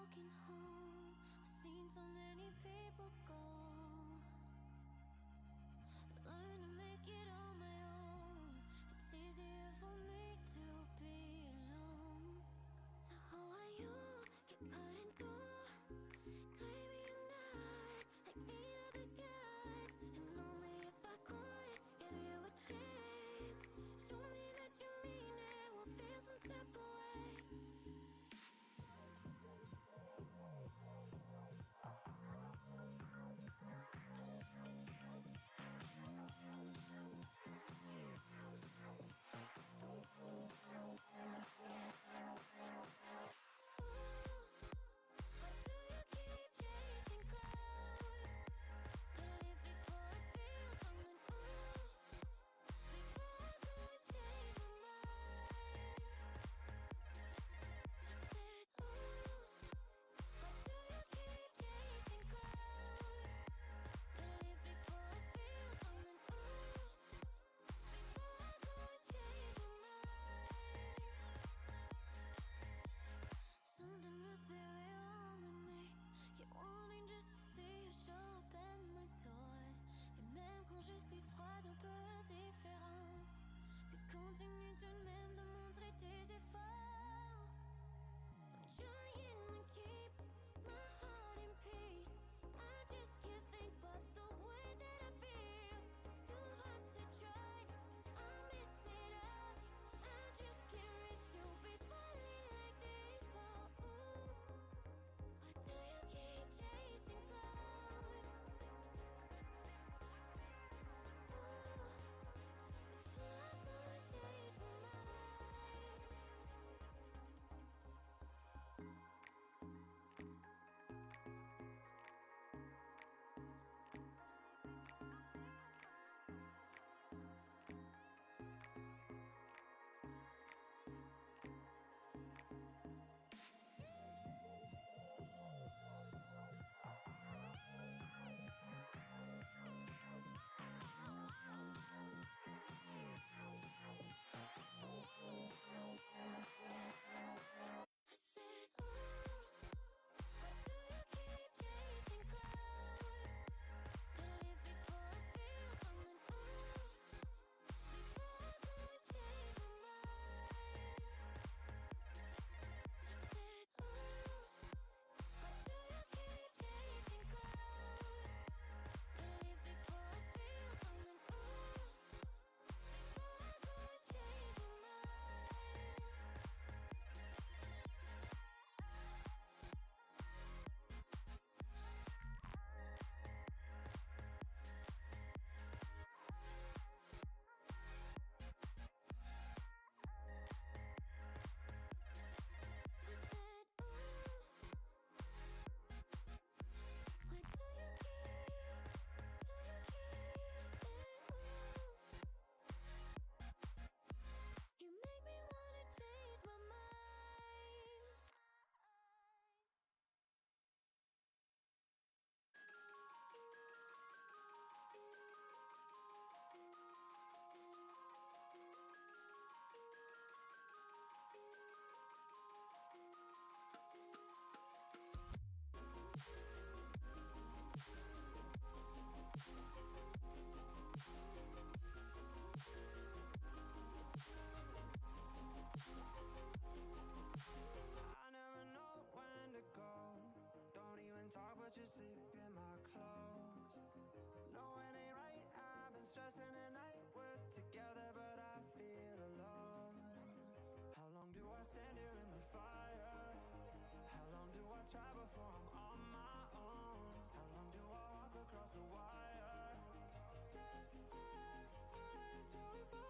walking home, I've seen so many people go. Learn to make it on my own. It's easier for me to be alone. So how are you? Keep cutting through, claiming you're not like the other guys. And only if I could give you a chance, show me that you mean it, we'll feel some type of way. Why do you keep chasing clouds? Better leave before I feel something. Before I go and change my mind. I said, why do you keep chasing clouds? Better leave before I feel something. Before I go and change my mind. Something must be wrong with me. Keep wanting just to see you show up at my door. Et même quand je suis froide, un peu indifférent, tu continues tout de même de montrer tes efforts. I'm trying to keep my heart in peace. I just can't think about the way that I feel. It's too hard to trust. I mess it up. I just can't risk to be falling like this. Oh, why do you keep chasing clouds? Before I go and change my mind. I said, why do you keep chasing clouds? Better leave before I feel something. Before I go and change my mind. I said, why do you keep chasing clouds? Better leave before I feel something. Before I go and change my mind. I said, why do you keep it? You make me wanna change my mind. I never know when to go. Don't even talk, but you sleep in my clothes. No, it ain't right. I've been stressing at night. We're together, but I feel alone. How long do I stand here in the fire? How long do I try before I'm on my own? How long do I walk across the wire? Stay till we fall.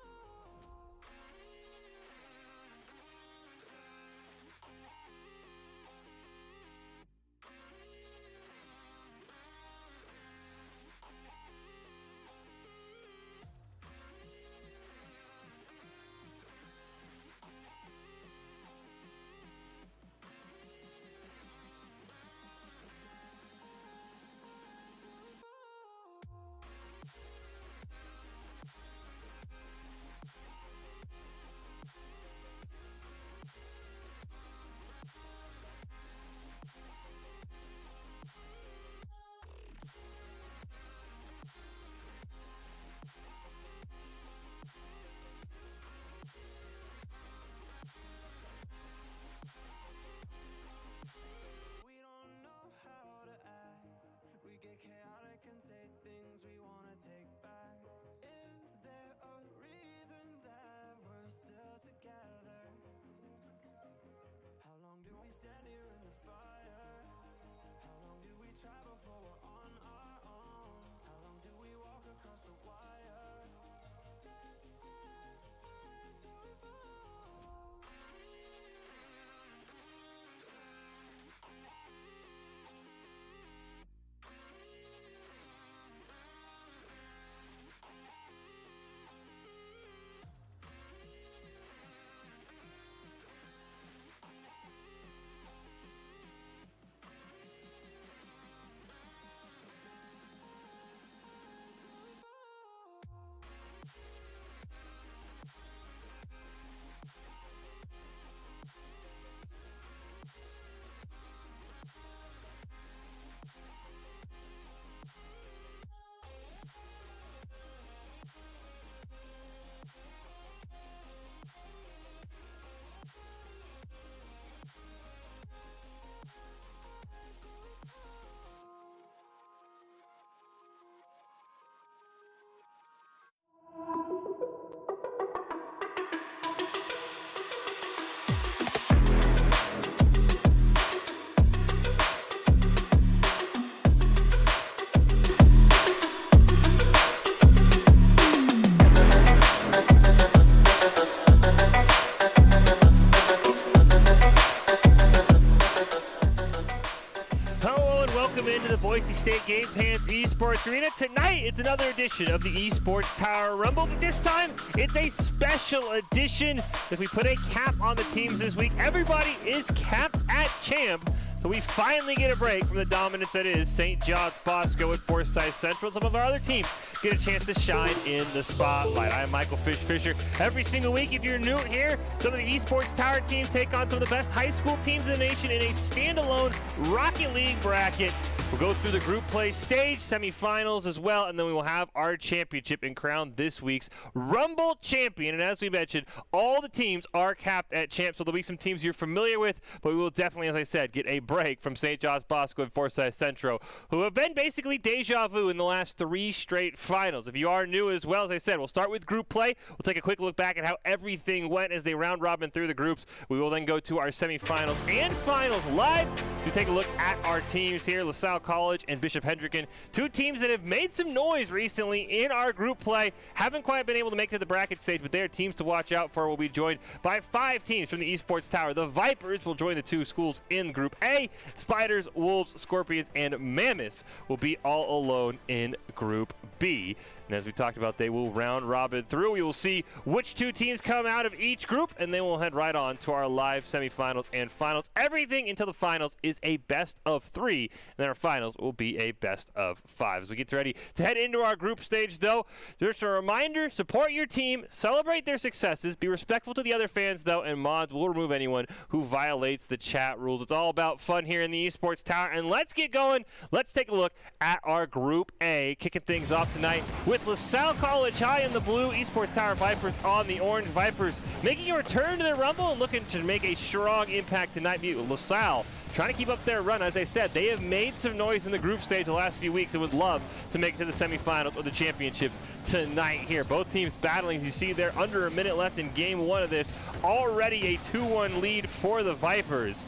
State Game Pants Esports Arena. Tonight, it's another edition of the Esports Tower Rumble, but this time, it's a special edition as we put a cap on the teams this week. Everybody is capped at champ, so we finally get a break from the dominance that is St. John's Bosco and Forsyth Central. Some of our other teams get a chance to shine in the spotlight. I'm Michael Fisher. Every single week, if you're new here, some of the Esports Tower teams take on some of the best high school teams in the nation in a standalone Rocket League bracket. We'll go through the group play stage, semifinals as well, and then we will have our championship and crown this week's Rumble champion. And as we mentioned, all the teams are capped at champ, so there'll be some teams you're familiar with, but we will definitely, as I said, get a break from St. John's Bosco and Forsyth Central, who have been basically deja vu in the last 3 straight finals. If you are new as well, as I said, we'll start with group play. We'll take a quick look back at how everything went as they round robin through the groups. We will then go to our semifinals and finals live to take a look at our teams here. LaSalle College and Bishop Hendricken, 2 teams that have made some noise recently in our group play. Haven't quite been able to make it to the bracket stage, but they are teams to watch out for. We'll be joined by 5 teams from the Esports Tower. The Vipers will join the 2 schools in Group A. Spiders, Wolves, Scorpions, and Mammoths will be all alone in Group B. And as we talked about, they will round robin through. We will see which 2 teams come out of each group, and then we'll head right on to our live semifinals and finals. Everything until the finals is a best of 3, and then our finals will be a best of 5. As we get ready to head into our group stage, though, just a reminder, support your team, celebrate their successes, be respectful to the other fans, though, and mods will remove anyone who violates the chat rules. It's all about fun here in the Esports Tower, and let's get going. Let's take a look at our Group A, kicking things off tonight with LaSalle College High in the blue, Esports Tower Vipers on the orange. Vipers making a return to their Rumble and looking to make a strong impact tonight. LaSalle trying to keep up their run. As I said, they have made some noise in the group stage the last few weeks and would love to make it to the semifinals or the championships tonight here. Both teams battling, as you see there, under a minute left in game 1 of this. Already a 2-1 lead for the Vipers.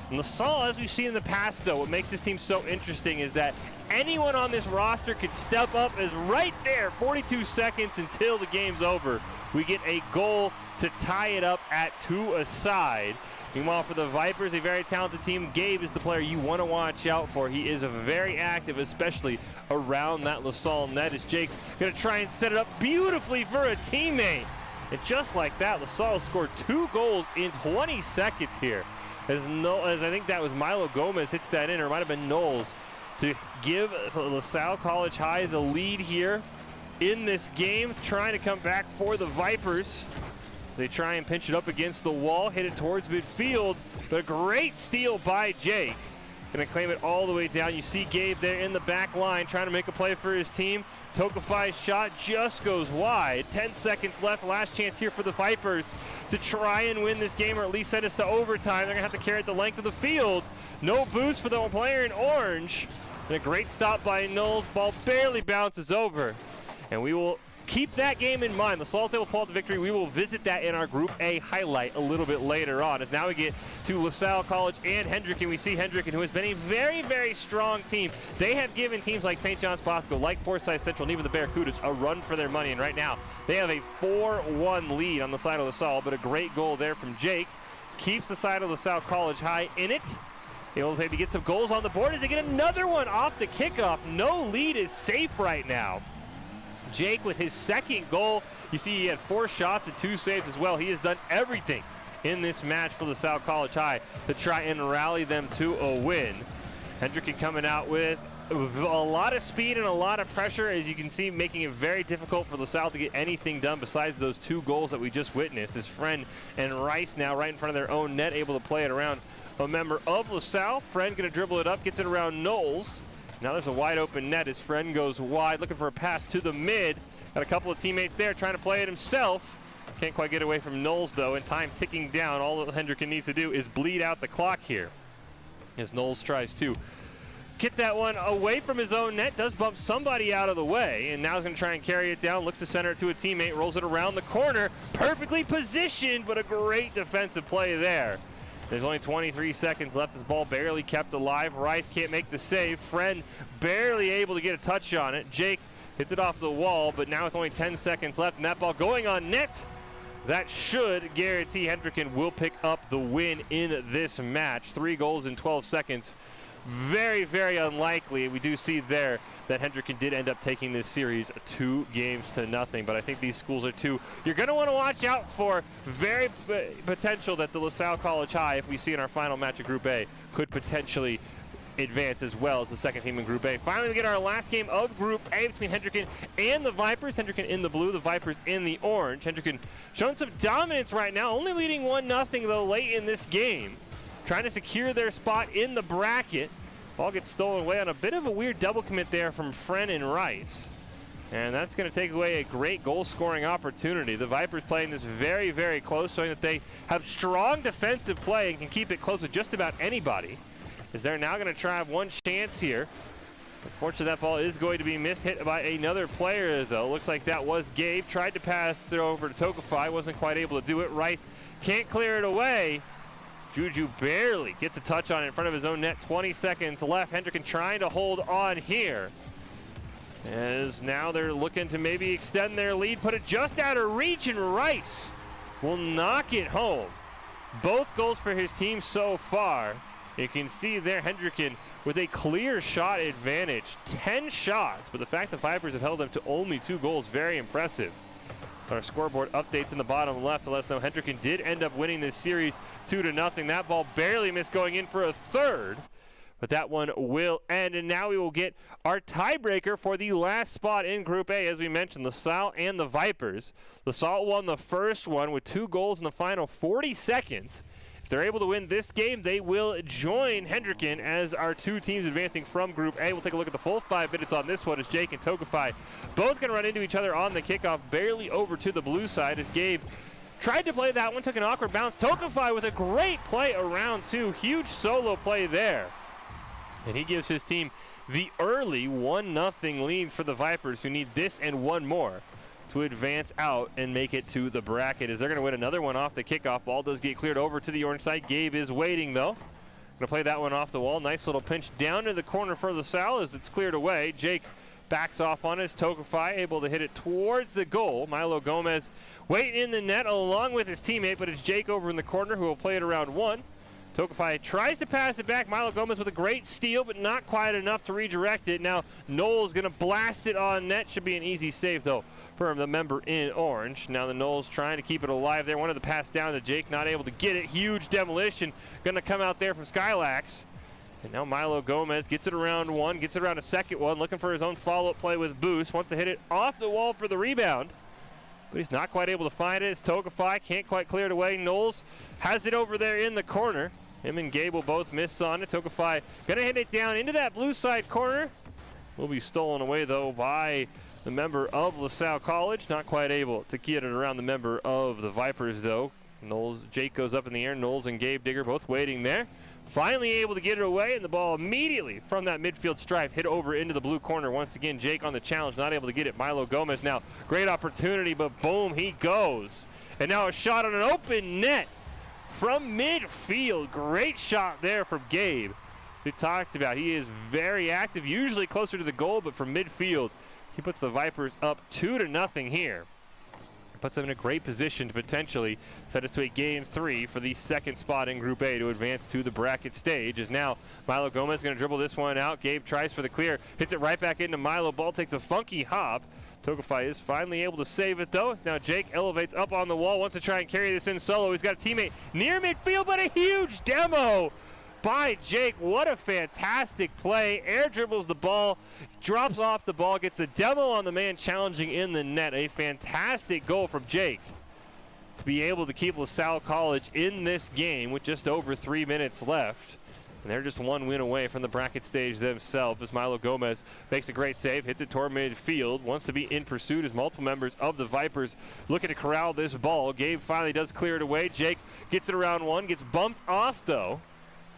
And LaSalle, as we've seen in the past, though, what makes this team so interesting is that anyone on this roster could step up as right there, 42 seconds until the game's over. We get a goal to tie it up at 2 aside. Meanwhile, for the Vipers, a very talented team, Gabe is the player you want to watch out for. He is very active, especially around that LaSalle net, as Jake's going to try and set it up beautifully for a teammate. And just like that, LaSalle scored 2 goals in 20 seconds here. As I think that was Milo Gomez hits that in, or it might have been Knowles, to give LaSalle College High the lead here in this game, trying to come back for the Vipers. They try and pinch it up against the wall, hit it towards midfield, but a great steal by Jake. Going to claim it all the way down. You see Gabe there in the back line trying to make a play for his team. Tokafai's shot just goes wide. 10 seconds left. Last chance here for the Vipers to try and win this game, or at least send us to overtime. They're going to have to carry it the length of the field. No boost for the player in orange. And a great stop by Knowles. Ball barely bounces over. And we will keep that game in mind. LaSalle will pull out the victory. We will visit that in our Group A highlight a little bit later on. As now we get to LaSalle College and Hendricken. We see Hendricken, who has been a very, very strong team. They have given teams like St. John's Bosco, like Forsyth Central, and even the Barracudas a run for their money. And right now, they have a 4-1 lead on the side of LaSalle, but a great goal there from Jake. Keeps the side of LaSalle College High in it. Able to maybe get some goals on the board as they get another one off the kickoff. No lead is safe right now. Jake with his 2nd goal. You see he had 4 shots and 2 saves as well. He has done everything in this match for LaSalle College High to try and rally them to a win. Hendricken coming out with a lot of speed and a lot of pressure, as you can see, making it very difficult for LaSalle to get anything done besides those 2 goals that we just witnessed. His friend and Rice now right in front of their own net, able to play it around a member of LaSalle. Friend going to dribble it up, gets it around Knowles. Now there's a wide open net. His friend goes wide, looking for a pass to the mid. Got a couple of teammates there trying to play it himself. Can't quite get away from Knowles, though, and time ticking down. All that Hendricken needs to do is bleed out the clock here, as Knowles tries to get that one away from his own net. Does bump somebody out of the way, and now he's going to try and carry it down. Looks to center it to a teammate, rolls it around the corner. Perfectly positioned, but a great defensive play there. There's only 23 seconds left. This ball barely kept alive. Rice can't make the save. Friend barely able to get a touch on it. Jake hits it off the wall, but now with only 10 seconds left and that ball going on net, that should guarantee Hendricken will pick up the win in this match. 3 goals in 12 seconds very, very unlikely. We do see there that Hendricken did end up taking this series 2-0, but I think these schools are two you're going to want to watch out for. Very potential that the LaSalle College High, if we see in our final match of Group A, could potentially advance as well as the second team in Group A. Finally, we get our last game of Group A between Hendricken and the Vipers. Hendricken in the blue, the Vipers in the orange. Hendricken showing some dominance right now, only leading 1-0 though late in this game. Trying to secure their spot in the bracket. Ball gets stolen away on a bit of a weird double commit there from Fren and Rice. And that's going to take away a great goal-scoring opportunity. The Vipers playing this very, very close, showing that they have strong defensive play and can keep it close with just about anybody. As they're now going to try one chance here. Unfortunately, that ball is going to be mishit by another player, though. Looks like that was Gabe. Tried to pass it over to Tokafai. Wasn't quite able to do it. Rice can't clear it away. Juju barely gets a touch on it in front of his own net. 20 seconds left. Hendricken trying to hold on here. As now they're looking to maybe extend their lead. Put it just out of reach, and Rice will knock it home. Both goals for his team so far. You can see there Hendricken with a clear shot advantage. 10 shots, but the fact the Vipers have held them to only 2 goals, very impressive. Our scoreboard updates in the bottom left to let us know Hendricken did end up winning this series 2-0. That ball barely missed going in for a third, but that one will end. And now we will get our tiebreaker for the last spot in Group A. As we mentioned, LaSalle and the Vipers. LaSalle won the first one with 2 goals in the final 40 seconds. If they're able to win this game, they will join Hendricken as our 2 teams advancing from Group A. We'll take a look at the full 5 minutes on this one as Jake and Tokafai both going to run into each other on the kickoff, barely over to the blue side as Gabe tried to play that one, took an awkward bounce. Tokafai with a great play around 2. Huge solo play there. And he gives his team the early 1-0 lead for the Vipers, who need this and one more to advance out and make it to the bracket, as they're going to win another one off the kickoff. Ball does get cleared over to the orange side. Gabe is waiting, though. Going to play that one off the wall. Nice little pinch down to the corner for LaSalle as it's cleared away. Jake backs off on it. Tokafai able to hit it towards the goal. Milo Gomez waiting in the net along with his teammate, but it's Jake over in the corner who will play it around 1. Tokafai tries to pass it back. Milo Gomez with a great steal, but not quite enough to redirect it. Now Knowles going to blast it on net. Should be an easy save, though, for the member in orange. Now the Knowles trying to keep it alive there. Wanted to pass down to Jake, not able to get it. Huge demolition going to come out there from Skylax. And now Milo Gomez gets it around 1, gets it around a second one, looking for his own follow-up play with Boost. Wants to hit it off the wall for the rebound, but he's not quite able to find it. It's Tokafai, can't quite clear it away. Knowles has it over there in the corner. Him and Gabe will both miss on it. Tokafai going to hit it down into that blue side corner. Will be stolen away, though, by the member of LaSalle College. Not quite able to get it around the member of the Vipers, though. Knowles, Jake goes up in the air. Knowles and Gabe Digger both waiting there. Finally able to get it away, and the ball immediately from that midfield stripe hit over into the blue corner. Once again, Jake on the challenge, not able to get it. Milo Gomez now, great opportunity, but boom, he goes. And now a shot on an open net from midfield. Great shot there from Gabe. We talked about he is very active, usually closer to the goal, but from midfield, he puts the Vipers up 2-0 here. Puts them in a great position to potentially set us to a game 3 for the second spot in Group A to advance to the bracket stage. As now Milo Gomez going to dribble this one out. Gabe tries for the clear, hits it right back into Milo. Ball takes a funky hop. Tokafai is finally able to save it, though. Now Jake elevates up on the wall, wants to try and carry this in solo. He's got a teammate near midfield, but a huge demo by Jake. What a fantastic play. Air dribbles the ball, drops off the ball, gets a demo on the man challenging in the net. A fantastic goal from Jake to be able to keep LaSalle College in this game with just over 3 minutes left. And they're just one win away from the bracket stage themselves, as Milo Gomez makes a great save, hits it toward midfield, wants to be in pursuit as multiple members of the Vipers looking to corral this ball. Gabe finally does clear it away. Jake gets it around 1, gets bumped off, though.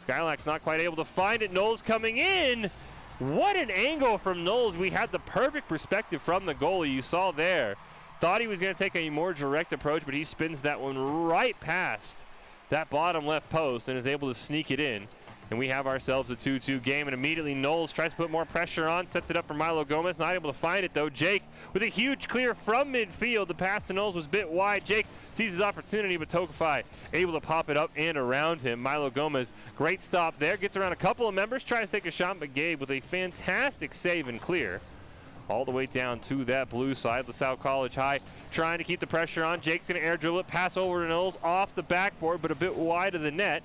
Skylax not quite able to find it. Knowles coming in. What an angle from Knowles. We had the perfect perspective from the goalie. You saw there. Thought he was going to take a more direct approach, but he spins that one right past that bottom left post and is able to sneak it in. And we have ourselves a 2-2 game, and immediately Knowles tries to put more pressure on, sets it up for Milo Gomez, not able to find it though. Jake with a huge clear from midfield. The pass to Knowles was a bit wide. Jake sees his opportunity, but Tokafai able to pop it up and around him. Milo Gomez, great stop there, gets around a couple of members, tries to take a shot, but Gabe with a fantastic save and clear. All the way down to that blue side. LaSalle College High trying to keep the pressure on. Jake's going to air dribble it, pass over to Knowles off the backboard, but a bit wide of the net.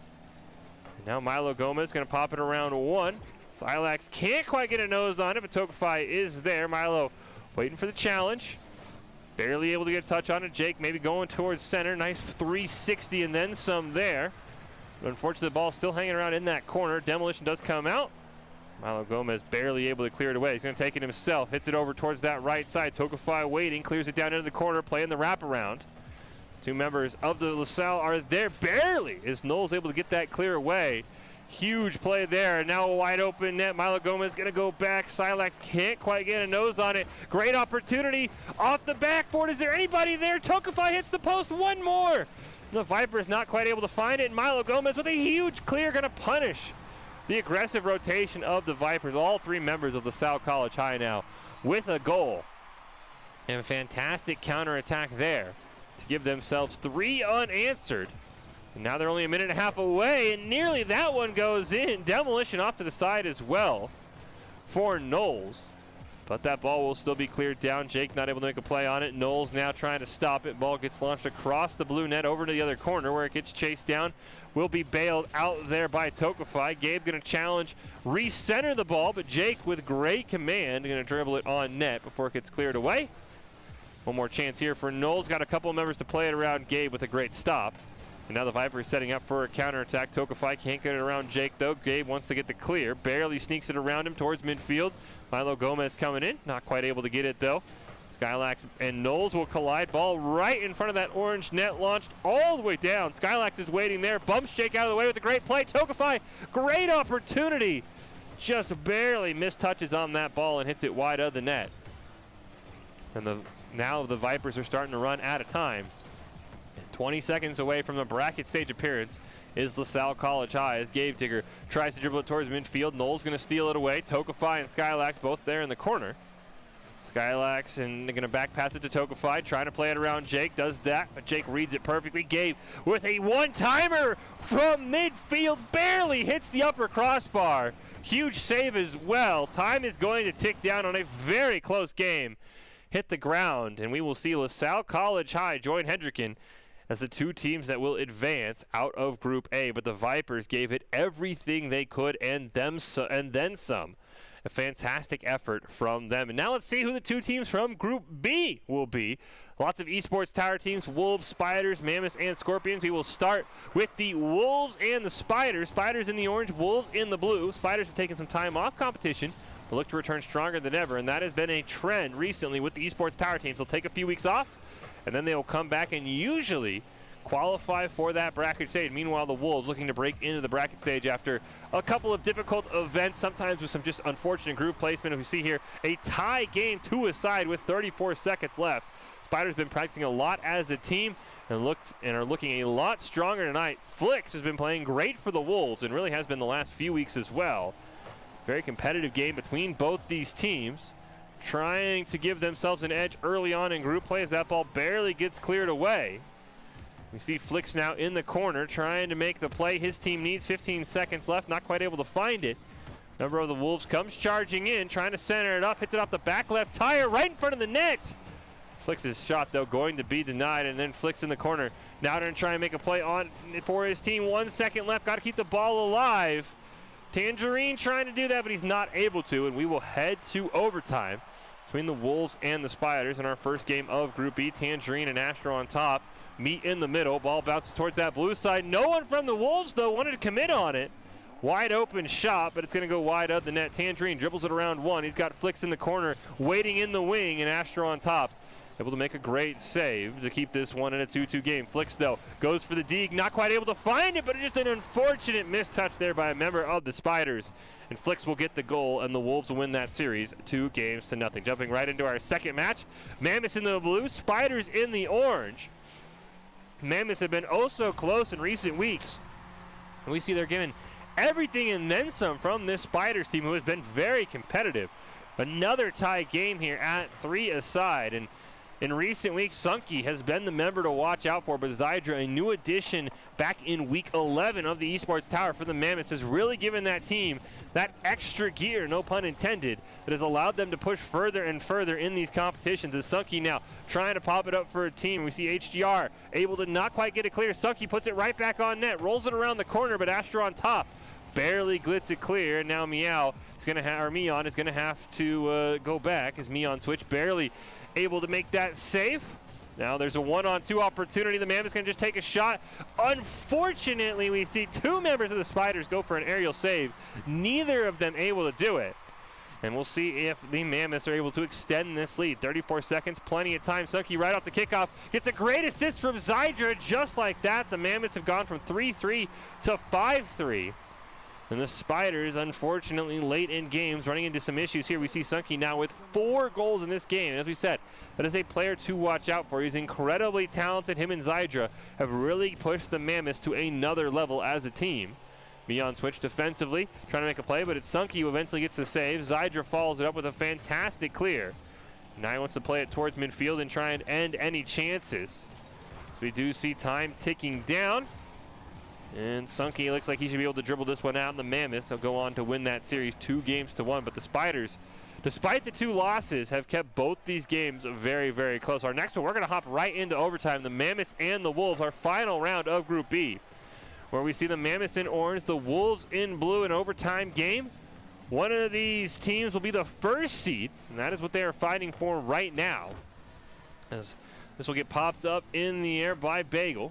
Now Milo Gomez going to pop it around one. Silax can't quite get a nose on it, but Tokafai is there. Milo waiting for the challenge. Barely able to get a touch on it. Jake maybe going towards center. Nice 360 and then some there. But unfortunately, the ball's still hanging around in that corner. Demolition does come out. Milo Gomez barely able to clear it away. He's going to take it himself. Hits it over towards that right side. Tokafai waiting. Clears it down into the corner, playing the wraparound. Two members of the LaSalle are there barely as Knowles able to get that clear away. Huge play there. Now a wide open net. Milo Gomez going to go back. Silax can't quite get a nose on it. Great opportunity off the backboard. Is there anybody there? Tokafai hits the post. One more. The Vipers not quite able to find it. Milo Gomez with a huge clear going to punish the aggressive rotation of the Vipers. All three members of LaSalle College High now with a goal. And a fantastic counterattack there to give themselves 3 unanswered. And now they're only a minute and a half away, and nearly that one goes in. Demolition off to the side as well for Knowles. But that ball will still be cleared down. Jake not able to make a play on it. Knowles now trying to stop it. Ball gets launched across the blue net over to the other corner where it gets chased down. Will be bailed out there by Tokafai. Gabe going to challenge, recenter the ball, but Jake with great command going to dribble it on net before it gets cleared away. One more chance here for Knowles. Got a couple of members to play it around Gabe with a great stop. And now the Vipers setting up for a counterattack. Tokafai can't get it around Jake though. Gabe wants to get the clear. Barely sneaks it around him towards midfield. Milo Gomez coming in. Not quite able to get it though. Skylax and Knowles will collide. Ball right in front of that orange net, launched all the way down. Skylax is waiting there. Bumps Jake out of the way with a great play. Tokafai, great opportunity. Just barely mistouches on that ball and hits it wide of the net. And now the Vipers are starting to run out of time. 20 seconds away from the bracket stage appearance is LaSalle College High as Gabe Tigger tries to dribble it towards midfield. Knowles going to steal it away. Tokafai and Skylax both there in the corner. Skylax and they're going to back pass it to Tokafai, trying to play it around Jake. Does that, but Jake reads it perfectly. Gabe with a one-timer from midfield, barely hits the upper crossbar. Huge save as well. Time is going to tick down on a very close game. Hit the ground, and we will see LaSalle College High join Hendricken as the two teams that will advance out of Group A. But the Vipers gave it everything they could and then some. A fantastic effort from them. And now let's see who the two teams from Group B will be. Lots of Esports Tower teams, Wolves, Spiders, Mammoths, and Scorpions. We will start with the Wolves and the Spiders. Spiders in the orange, Wolves in the blue. Spiders have taken some time off competition, but look to return stronger than ever, and that has been a trend recently with the Esports Tower teams. They'll take a few weeks off, and then they will come back and usually qualify for that bracket stage. Meanwhile, the Wolves looking to break into the bracket stage after a couple of difficult events, sometimes with some just unfortunate group placement. If we see here, a tie game 2-a-side with 34 seconds left. Spiders been practicing a lot as a team and are looking a lot stronger tonight. Flix has been playing great for the Wolves and really has been the last few weeks as well. Very competitive game between both these teams, trying to give themselves an edge early on in group play as that ball barely gets cleared away. We see Flix now in the corner trying to make the play his team needs. 15 seconds left, not quite able to find it. Member of the Wolves comes charging in, trying to center it up, hits it off the back left tire right in front of the net. Flix's shot, though, going to be denied, and then Flix in the corner. Now going to try and make a play on for his team. 1 second left, got to keep the ball alive. Tangerine trying to do that, but he's not able to, and we will head to overtime between the Wolves and the Spiders in our first game of Group B. Tangerine and Astro on top meet in the middle. Ball bounces towards that blue side. No one from the Wolves, though, wanted to commit on it. Wide open shot, but it's going to go wide of the net. Tangerine dribbles it around one. He's got Flix in the corner, waiting in the wing, and Astro on top. Able to make a great save to keep this one in a 2-2 game. Flix, though, goes for the dig. Not quite able to find it, but just an unfortunate mistouch there by a member of the Spiders. And Flix will get the goal, and the Wolves will win that series 2-0. Jumping right into our second match. Mammoths in the blue, Spiders in the orange. Mammoths have been oh so close in recent weeks. And we see they're given everything and then some from this Spiders team, who has been very competitive. Another tie game here at 3 aside, and in recent weeks, Sunky has been the member to watch out for, but Zydra, a new addition back in week 11 of the Esports Tower for the Mammoths, has really given that team that extra gear, no pun intended, that has allowed them to push further and further in these competitions. As Sunky now trying to pop it up for a team. We see HDR able to not quite get it clear. Sunky puts it right back on net, rolls it around the corner, but Astro on top barely glitz it clear, and now Meow is going to have, or Meon is going to have to go back as Meon switch barely able to make that save. Now there's a 1-on-2 opportunity. The Mammoth's going to just take a shot. Unfortunately, we see 2 members of the Spiders go for an aerial save. Neither of them able to do it. And we'll see if the Mammoths are able to extend this lead. 34 seconds, plenty of time. Sunky right off the kickoff gets a great assist from Zydra. Just like that, the Mammoths have gone from 3-3 to 5-3. And the Spiders, unfortunately, late in games, running into some issues here. We see Sunky now with 4 goals in this game. As we said, that is a player to watch out for. He's incredibly talented. Him and Zydra have really pushed the Mammoths to another level as a team. Meon switch defensively, trying to make a play, but it's Sunky who eventually gets the save. Zydra follows it up with a fantastic clear. Now he wants to play it towards midfield and try and end any chances. So we do see time ticking down. And Sunky looks like he should be able to dribble this one out, and the Mammoths will go on to win that series 2-1. But the Spiders, despite the 2 losses, have kept both these games very, very close. Our next one, we're going to hop right into overtime. The Mammoths and the Wolves, our final round of Group B, where we see the Mammoths in orange, the Wolves in blue, an overtime game. One of these teams will be the first seed, and that is what they are fighting for right now. As this will get popped up in the air by Bagel.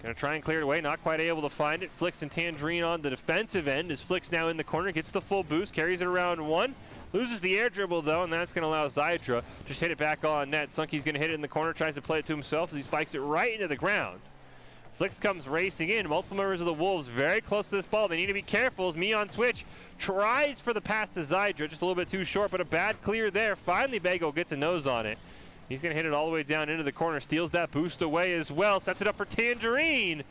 Gonna try and clear it away, not quite able to find it. Flicks and Tangerine on the defensive end as Flicks now in the corner, gets the full boost, carries it around 1. Loses the air dribble though, and that's gonna allow Zydra to just hit it back on net. Sunky's gonna hit it in the corner, tries to play it to himself as he spikes it right into the ground. Flicks comes racing in. Multiple members of the Wolves very close to this ball. They need to be careful as Meon switch tries for the pass to Zydra, just a little bit too short, but a bad clear there. Finally, Bagel gets a nose on it. He's going to hit it all the way down into the corner, steals that boost away as well, sets it up for Tangerine.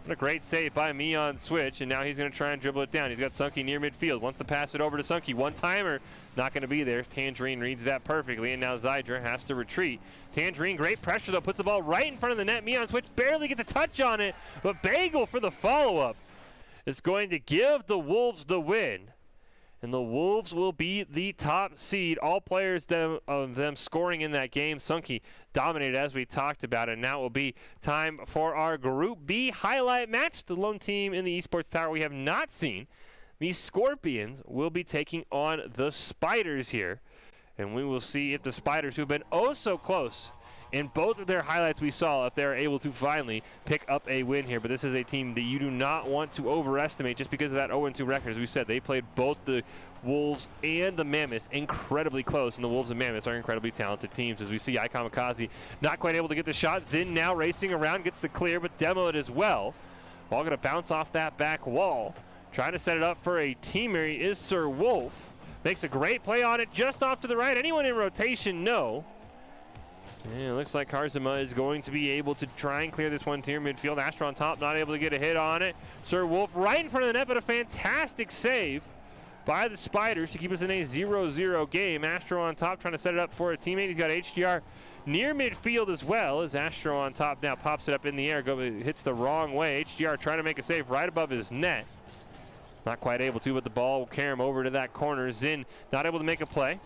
What a great save by Meon switch, and now he's going to try and dribble it down. He's got Sunky near midfield, wants to pass it over to Sunky. One-timer, not going to be there. Tangerine reads that perfectly, and now Zydra has to retreat. Tangerine, great pressure though, puts the ball right in front of the net. Meon switch barely gets a touch on it, but Bagel for the follow-up is going to give the Wolves the win. And the Wolves will be the top seed. All players of them scoring in that game. Sunky dominated as we talked about it. Now it will be time for our Group B highlight match. The lone team in the Esports Tower we have not seen. The Scorpions will be taking on the Spiders here. And we will see if the Spiders, who've been oh so close in both of their highlights we saw, if they're able to finally pick up a win here. But this is a team that you do not want to overestimate just because of that 0-2 record. As we said, they played both the Wolves and the Mammoths incredibly close, and the Wolves and Mammoths are incredibly talented teams. As we see iKamikaze not quite able to get the shot. Zin now racing around, gets the clear, but demoed as well. Ball going to bounce off that back wall. Trying to set it up for a teammate is Sir Wolf. Makes a great play on it just off to the right. Anyone in rotation? No. And it looks like Karzema is going to be able to try and clear this one to midfield. Astro on top, not able to get a hit on it. Sir Wolf right in front of the net, but a fantastic save by the Spiders to keep us in a 0-0 game. Astro on top trying to set it up for a teammate. He's got HDR near midfield as well as Astro on top now pops it up in the air. Hits the wrong way. HDR trying to make a save right above his net. Not quite able to, but the ball will carry him over to that corner. Zin not able to make a play.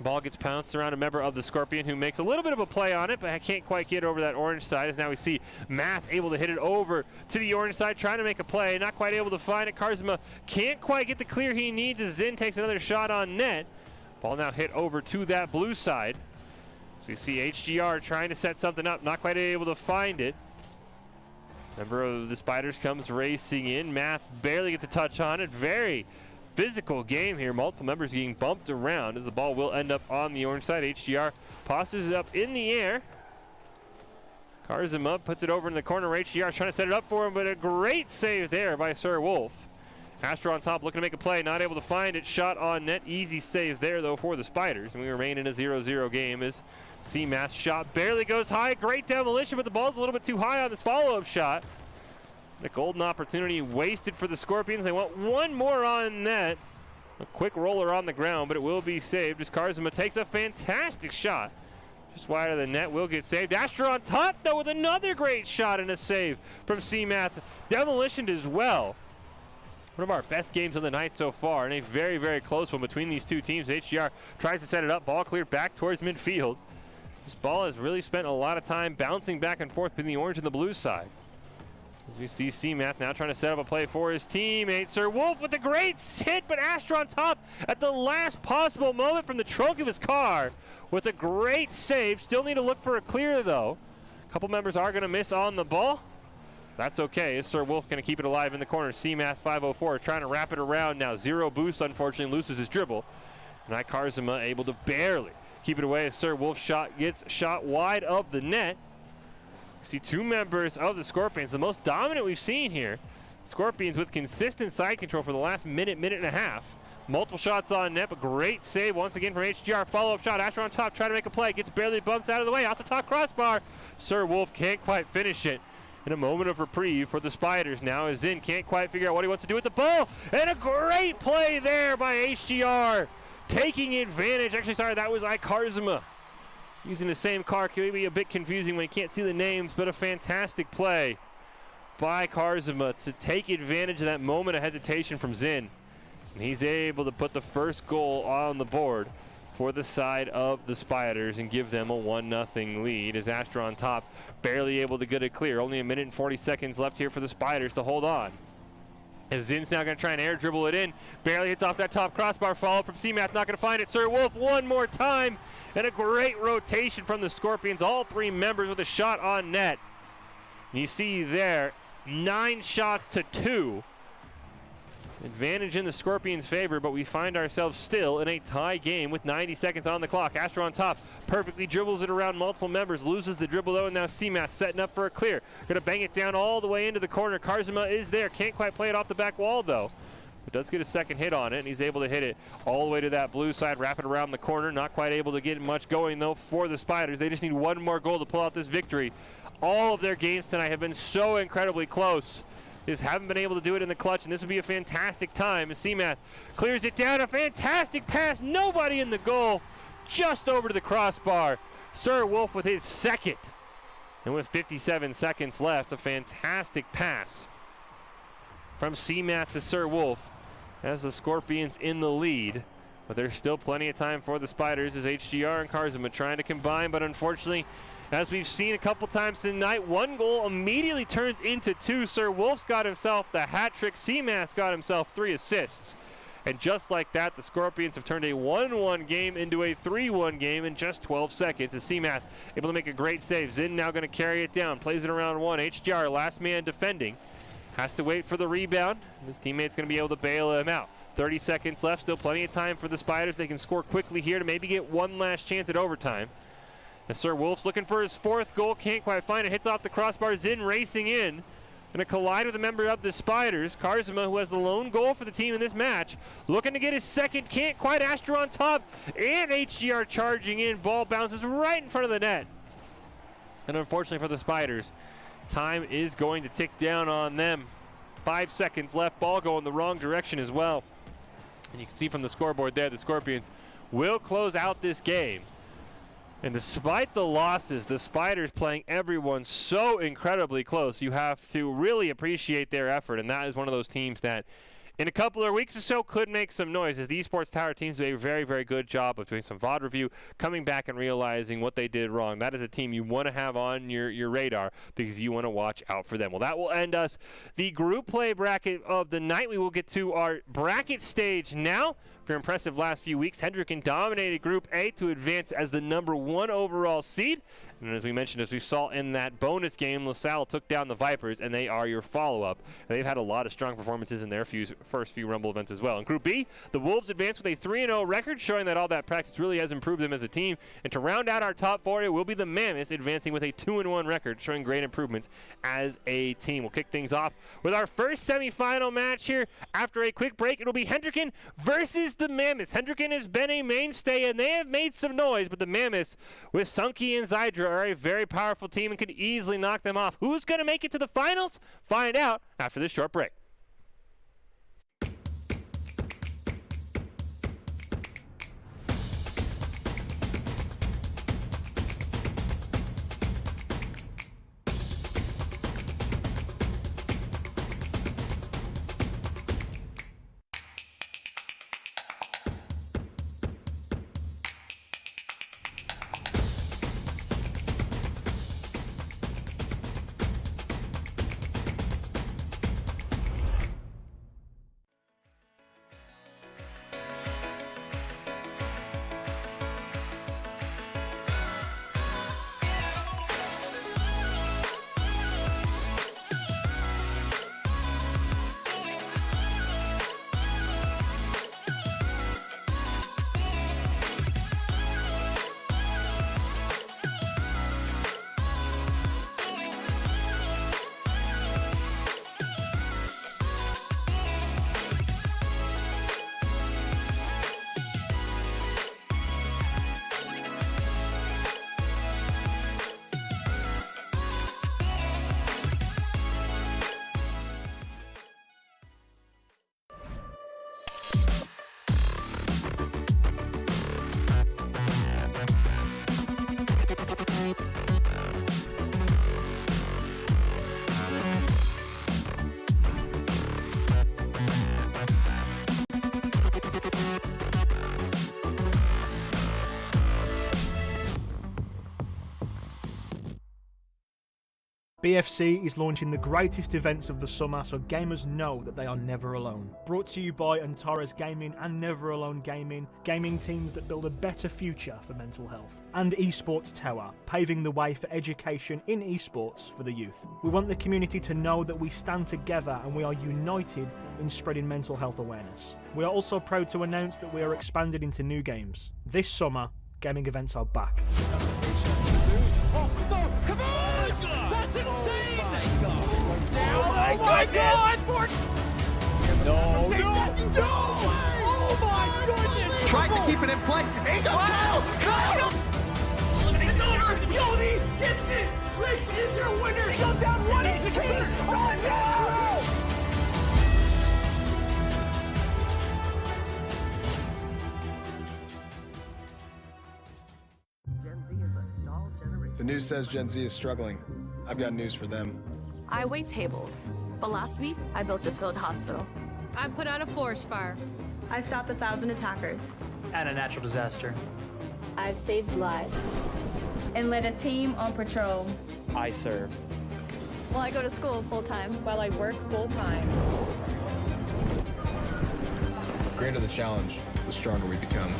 Ball gets pounced around a member of the Scorpion who makes a little bit of a play on it, but I can't quite get over that orange side. As now we see Math able to hit it over to the orange side, trying to make a play, not quite able to find it. Karzema can't quite get the clear he needs as Zin takes another shot on net. Ball now hit over to that blue side. So we see HGR trying to set something up, not quite able to find it. Member of the Spiders comes racing in. Math barely gets a touch on it. Very physical game here. Multiple members getting bumped around as the ball will end up on the orange side. HGR tosses it up in the air. Karzema puts it over in the corner. HGR trying to set it up for him, but a great save there by Sir Wolf. Astro on top looking to make a play, not able to find it. Shot on net. Easy save there, though, for the Spiders. And we remain in a 0-0 game as C-Mass shot barely goes high. Great demolition, but the ball's a little bit too high on this follow-up shot. A golden opportunity wasted for the Scorpions. They want one more on net. A quick roller on the ground, but it will be saved as Karzma takes a fantastic shot. Just wide of the net, will get saved. Astra on top, though, with another great shot and a save from C-Math. Demolitioned as well. One of our best games of the night so far, and a very, very close one between these two teams. HGR tries to set it up, ball cleared back towards midfield. This ball has really spent a lot of time bouncing back and forth between the orange and the blue side. As we see C-Math now trying to set up a play for his teammate. Sir Wolf with a great hit, but Astra on top at the last possible moment from the trunk of his car with a great save. Still need to look for a clear, though. A couple members are going to miss on the ball. That's okay. Is Sir Wolf going to keep it alive in the corner? C-Math 504 trying to wrap it around now. Zero boost, unfortunately, loses his dribble. And Karzma able to barely keep it away as Sir Wolf's shot gets shot wide of the net. We see two members of the Scorpions, the most dominant we've seen here. Scorpions with consistent side control for the last minute and a half. Multiple shots on net, but great save once again from HGR. Follow-up shot, Asher on top, trying to make a play. Gets barely bumped out of the way, off the top crossbar. Sir Wolf can't quite finish it. In a moment of reprieve for the Spiders now as Zin can't quite figure out what he wants to do with the ball. And a great play there by HGR. Taking advantage, actually sorry, that was Karzma. Using the same car can be a bit confusing when you can't see the names, but a fantastic play by Karzma to take advantage of that moment of hesitation from Zin. And he's able to put the first goal on the board for the side of the Spiders and give them a 1-0 lead as Astra on top, barely able to get it clear. Only a minute and 40 seconds left here for the Spiders to hold on. As Zin's now going to try and air dribble it in. Barely hits off that top crossbar. Follow from C-Math, not going to find it. Sir Wolf one more time. And a great rotation from the Scorpions. All three members with a shot on net. You see there, 9 shots to 2. Advantage in the Scorpions' favor, but we find ourselves still in a tie game with 90 seconds on the clock. Astra on top, perfectly dribbles it around multiple members, loses the dribble though, and now C-Math setting up for a clear. Gonna bang it down all the way into the corner. Karzma is there, can't quite play it off the back wall though. But does get a second hit on it, and he's able to hit it all the way to that blue side, wrap it around the corner. Not quite able to get much going though for the Spiders. They just need one more goal to pull out this victory. All of their games tonight have been so incredibly close. They just haven't been able to do it in the clutch, and this would be a fantastic time as C-Math clears it down. A fantastic pass, nobody in the goal, just over to the crossbar. Sir Wolf with his second. And with 57 seconds left, a fantastic pass from C-Math to Sir Wolf as the Scorpions in the lead. But there's still plenty of time for the Spiders as HGR and Karzma trying to combine, but unfortunately, as we've seen a couple times tonight, one goal immediately turns into 2. Sir Wolf's got himself the hat trick. C-Math's got himself 3 assists. And just like that, the Scorpions have turned a 1-1 game into a 3-1 game in just 12 seconds. As C-Math able to make a great save. Zin now going to carry it down, plays it around 1. HGR, last man defending, has to wait for the rebound. His teammate's going to be able to bail him out. 30 seconds left, still plenty of time for the Spiders. They can score quickly here to maybe get one last chance at overtime. As Sir Wolf's looking for his 4th goal, can't quite find it, hits off the crossbar. Zin racing in, going to collide with a member of the Spiders. Karzma, who has the lone goal for the team in this match, looking to get his second, can't quite. Astra on top, and HGR charging in. Ball bounces right in front of the net. And unfortunately for the Spiders, time is going to tick down on them. 5 seconds left, ball going the wrong direction as well. And you can see from the scoreboard there, the Scorpions will close out this game. And despite the losses, the Spiders playing everyone so incredibly close, you have to really appreciate their effort. And that is one of those teams that in a couple of weeks or so could make some noise, as the Esports Tower teams do a very, very good job of doing some VOD review, coming back and realizing what they did wrong. That is a team you want to have on your radar because you want to watch out for them. Well, that will end us the group play bracket of the night. We will get to our bracket stage now. For impressive last few weeks, Hendricken dominated Group A to advance as the #1 overall seed. And as we mentioned, as we saw in that bonus game, LaSalle took down the Vipers, and they are your follow-up. They've had a lot of strong performances in their first few Rumble events as well. In Group B, the Wolves advanced with a 3-0 record, showing that all that practice really has improved them as a team. And to round out our top 4, it will be the Mammoths advancing with a 2-1 record, showing great improvements as a team. We'll kick things off with our first semifinal match here. After a quick break, it'll be Hendricken versus the Mammoths. Hendricken has been a mainstay, and they have made some noise, but the Mammoths with Sunky and Zydra are a very powerful team and could easily knock them off. Who's going to make it to the finals? Find out after this short break. BFC is launching the greatest events of the summer, so gamers know that they are never alone. Brought to you by Antares Gaming and Never Alone Gaming, gaming teams that build a better future for mental health. And Esports Tower, paving the way for education in esports for the youth. We want the community to know that we stand together and we are united in spreading mental health awareness. We are also proud to announce that we are expanded into new games. This summer, gaming events are back. Oh, no, come on! That's insane! Oh my God! No! Oh my goodness! Tried to keep it in play. Ain't Kyle! It's over! Yodi gets it! Rick is your winner! He goes down 1 HP! Oh no! The news says Gen Z is struggling. I've got news for them. I wait tables, but last week I built a field hospital. I put out a forest fire. I stopped 1,000 attackers. And a natural disaster. I've saved lives. And led a team on patrol. I serve. Well, I go to school full-time. While I work full-time. The greater the challenge, the stronger we become.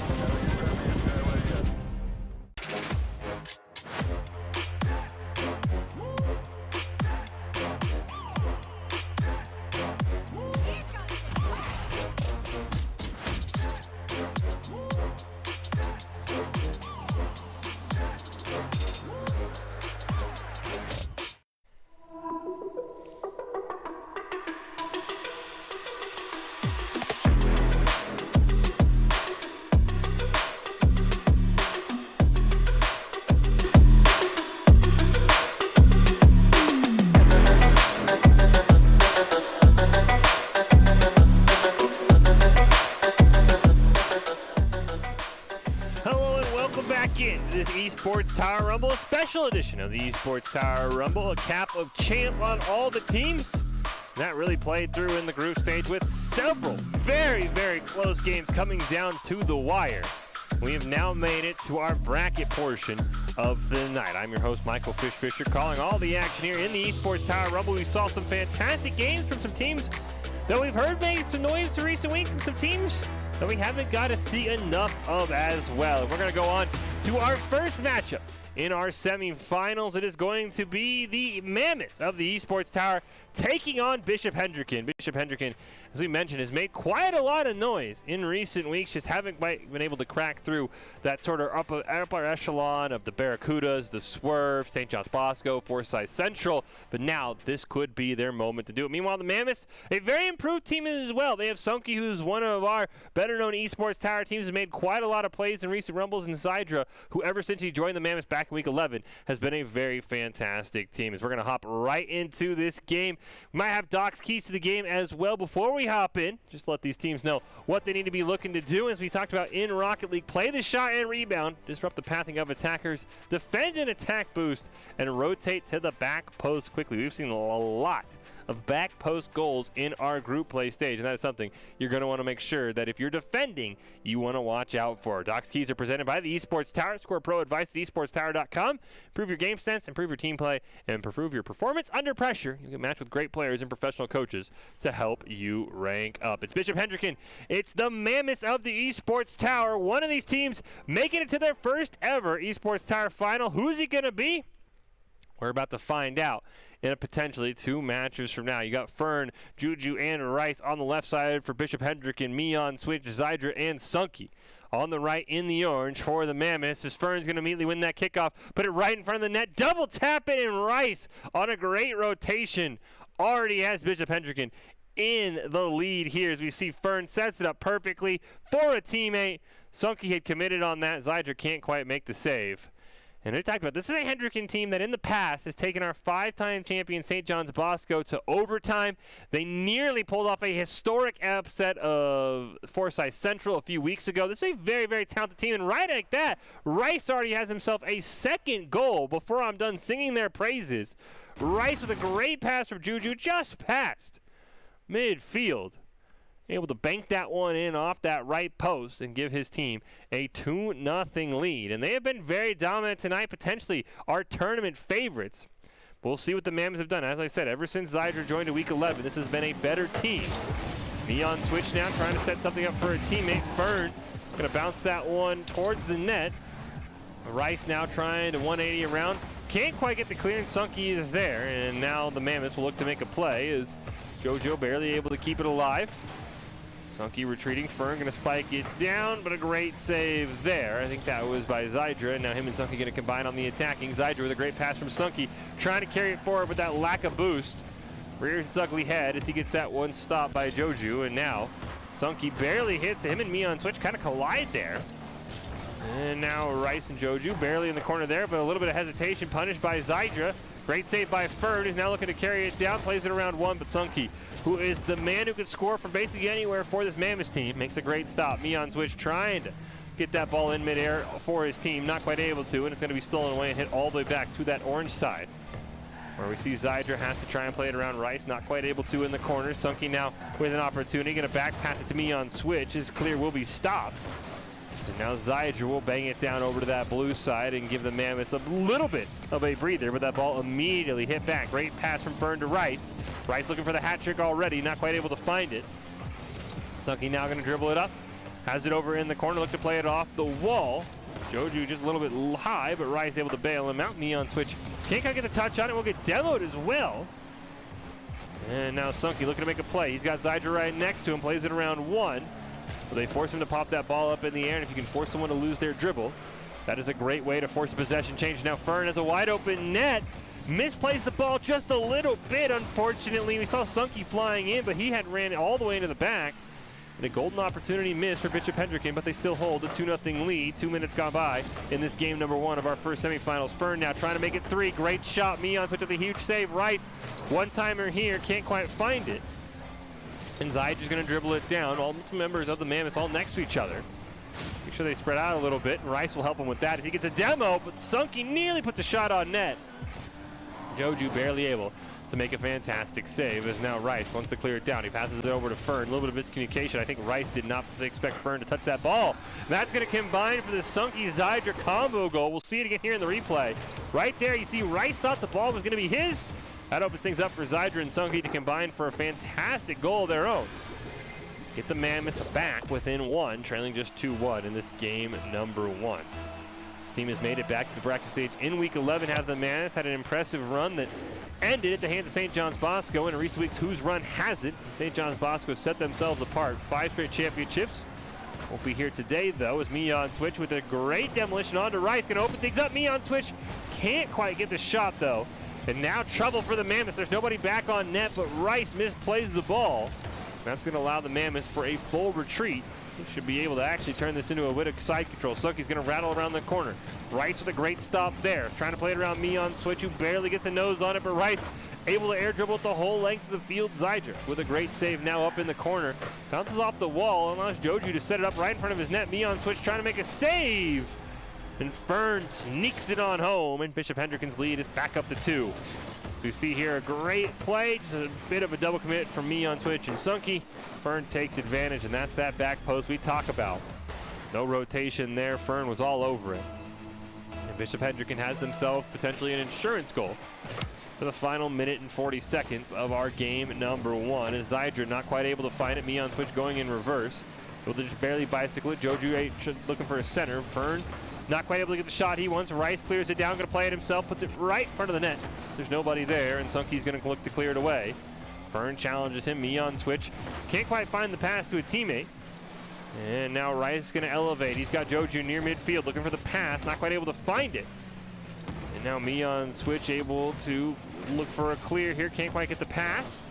This Esports Tower Rumble, a special edition of the Esports Tower Rumble, a cap of champ on all the teams. That really played through in the group stage with several very, very close games coming down to the wire. We have now made it to our bracket portion of the night. I'm your host, Michael Fisher, calling all the action here in the Esports Tower Rumble. We saw some fantastic games from some teams that we've heard made some noise in recent weeks, and some teams that we haven't got to see enough of as well. And we're going to go on to our first matchup in our semifinals. It is going to be the Mammoths of the Esports Tower taking on Bishop Hendricken. Bishop Hendricken, as we mentioned, has made quite a lot of noise in recent weeks, just haven't been able to crack through that sort of upper echelon of the Barracudas, the Swerve, St. John's Bosco, Forsyth Central, but now this could be their moment to do it. Meanwhile, the Mammoths, a very improved team as well. They have Sunky, who's one of our better-known Esports Tower teams, has made quite a lot of plays in recent Rumbles, and Zydra, who ever since he joined the Mammoths back in Week 11, has been a very fantastic team. As we're going to hop right into this game, we might have Doc's keys to the game as well. Before we hop in, just let these teams know what they need to be looking to do. As we talked about in Rocket League, play the shot and rebound, disrupt the pathing of attackers, defend an attack boost, and rotate to the back post quickly. We've seen a lot of back post goals in our group play stage, and that is something you're going to want to make sure that if you're defending, you want to watch out for. Doc's keys are presented by the Esports Tower. Score pro advice at esportstower.com. Improve your game sense, improve your team play, and improve your performance under pressure. You'll get matched with great players and professional coaches to help you rank up. It's Bishop Hendricken. It's the Mammoths of the Esports Tower. One of these teams making it to their first ever Esports Tower final. Who's he going to be? We're about to find out in a potentially 2 matches from now. You got Fern, Juju, and Rice on the left side for Bishop Hendricken, Mion, Switch, Zydra, and Sunky. On the right in the orange for the Mammoths, as Fern's going to immediately win that kickoff, put it right in front of the net, double tap it, and Rice on a great rotation already has Bishop Hendricken in the lead here, as we see Fern sets it up perfectly for a teammate. Sunky had committed on that. Zydra can't quite make the save. And they talked about this is a Hendricken team that in the past has taken our 5-time champion St. John's Bosco to overtime. They nearly pulled off a historic upset of Forsyth Central a few weeks ago. This is a very, very talented team. And right like that, Rice already has himself a second goal before I'm done singing their praises. Rice with a great pass from Juju just past midfield. Able to bank that one in off that right post and give his team a 2-0 lead. And they have been very dominant tonight, potentially our tournament favorites. We'll see what the Mammoths have done. As I said, ever since Zydra joined in Week 11, this has been a better team. Neon switch now, trying to set something up for a teammate. Fern going to bounce that one towards the net. Rice now trying to 180 around. Can't quite get the clearance. Sunky is there. And now the Mammoths will look to make a play as JoJo barely able to keep it alive. Sunky retreating, Fern going to spike it down, but a great save there. I think that was by Zydra. Now him and Sunky going to combine on the attacking. Zydra with a great pass from Sunky, trying to carry it forward with that lack of boost. Rears its ugly head as he gets that one stopped by Joju, and now Sunky barely hits him, and Mion Switch kind of collide there. And now Rice and Joju barely in the corner there, but a little bit of hesitation punished by Zydra. Great save by Fern. He's now looking to carry it down, plays it around one, but Sunky, who is the man who can score from basically anywhere for this Mammoths team, makes a great stop. Mion Switch trying to get that ball in midair for his team, not quite able to, and it's going to be stolen away and hit all the way back to that orange side, where we see Zydra has to try and play it around Rice, not quite able to in the corner. Sunky now with an opportunity, going to back pass it to Mion Switch. His clear will be stopped. And now Zydra will bang it down over to that blue side and give the Mammoths a little bit of a breather, but that ball immediately hit back. Great pass from Fern to Rice. Rice looking for the hat trick already, not quite able to find it. Sunky now going to dribble it up. Has it over in the corner, look to play it off the wall. Joju just a little bit high, but Rice able to bail him out. Neon Switch can't quite get the touch on it, will get demoed as well. And now Sunky looking to make a play. He's got Zydra right next to him, plays it around one. But they force him to pop that ball up in the air, and if you can force someone to lose their dribble, that is a great way to force a possession change. Now Fern has a wide open net, misplays the ball just a little bit, unfortunately. We saw Sunky flying in, but he had ran all the way into the back. And a golden opportunity missed for Bishop Hendricken, but they still hold the 2-0 lead. 2 minutes gone by in this game number 1 of our first semifinals. Fern now trying to make it 3. Great shot. Mion put to the huge save. Rice, one-timer here, can't quite find it. And Zydra's going to dribble it down. All the members of the Mammoths all next to each other. Make sure they spread out a little bit, and Rice will help him with that. If he gets a demo, but Sunky nearly puts a shot on net. Joju barely able to make a fantastic save, as now Rice wants to clear it down. He passes it over to Fern. A little bit of miscommunication. I think Rice did not expect Fern to touch that ball. That's going to combine for the Sunky-Zydra combo goal. We'll see it again here in the replay. Right there, you see Rice thought the ball was going to be his. That opens things up for Zydra and Sunky to combine for a fantastic goal of their own. Get the Mammoths back within 1, trailing just 2-1 in this game number 1. This team has made it back to the bracket stage in week 11. Have the Mammoths had an impressive run that ended at the hands of St. John's Bosco, and in recent weeks, whose run hasn't? St. John's Bosco set themselves apart. 5 straight championships. Won't be here today, though, as Mion Switch with a great demolition onto Rice. Going to open things up. Mion Switch can't quite get the shot, though. And now trouble for the Mammoths. There's nobody back on net, but Rice misplays the ball. That's going to allow the Mammoths for a full retreat. He should be able to actually turn this into a bit of side control. Sucky's going to rattle around the corner. Rice with a great stop there. Trying to play it around Mion Switch, who barely gets a nose on it, but Rice able to air dribble it the whole length of the field. Zydra with a great save now up in the corner. Bounces off the wall, allows Joju to set it up right in front of his net. Mion Switch trying to make a save. And Fern sneaks it on home, and Bishop Hendricken's lead is back up to 2. So you see here a great play, just a bit of a double commit from Mion Switch and Sunky. Fern takes advantage, and that's that back post we talk about. No rotation there. Fern was all over it. And Bishop Hendricken has themselves potentially an insurance goal for the final minute and 40 seconds of our game number 1. As Zydra not quite able to find it. Mion Switch going in reverse. Able to just barely bicycle it. Joju looking for a center. Fern not quite able to get the shot he wants. Rice clears it down, going to play it himself, puts it right in front of the net. There's nobody there, and Sunky's going to look to clear it away. Fern challenges him. Mion Switch can't quite find the pass to a teammate. And now Rice is going to elevate. He's got Joju near midfield looking for the pass, not quite able to find it. And now Mion Switch able to look for a clear here, can't quite get the pass.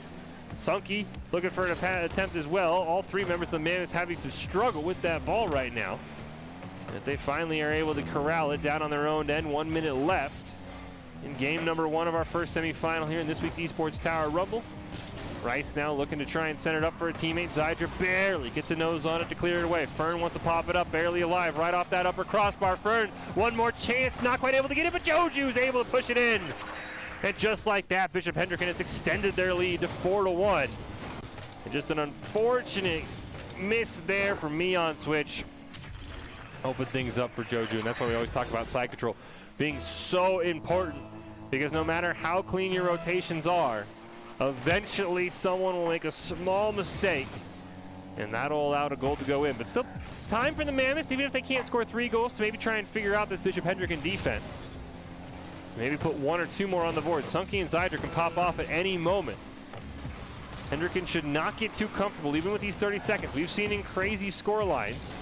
Sunky looking for an attempt as well. All 3 members of the Mammoths having some struggle with that ball right now. And they finally are able to corral it down on their own end. 1 minute left in game number 1 of our first semifinal here in this week's Esports Tower Rumble. Rice now looking to try and send it up for a teammate. Zydra barely gets a nose on it to clear it away. Fern wants to pop it up, barely alive, right off that upper crossbar. Fern, one more chance, not quite able to get it, but Joju's able to push it in. And just like that, Bishop Hendricken has extended their lead to 4-1. And just an unfortunate miss there from Mion Switch. Open things up for Joju, and that's why we always talk about side control being so important, because no matter how clean your rotations are, eventually someone will make a small mistake, and that'll allow a goal to go in. But still time for the Mammoths, even if they can't score 3 goals, to maybe try and figure out this Bishop Hendricken defense. Maybe put 1 or 2 more on the board. Sunky and Zydra can pop off at any moment. Hendricken should not get too comfortable, even with these 30 seconds. We've seen in crazy score lines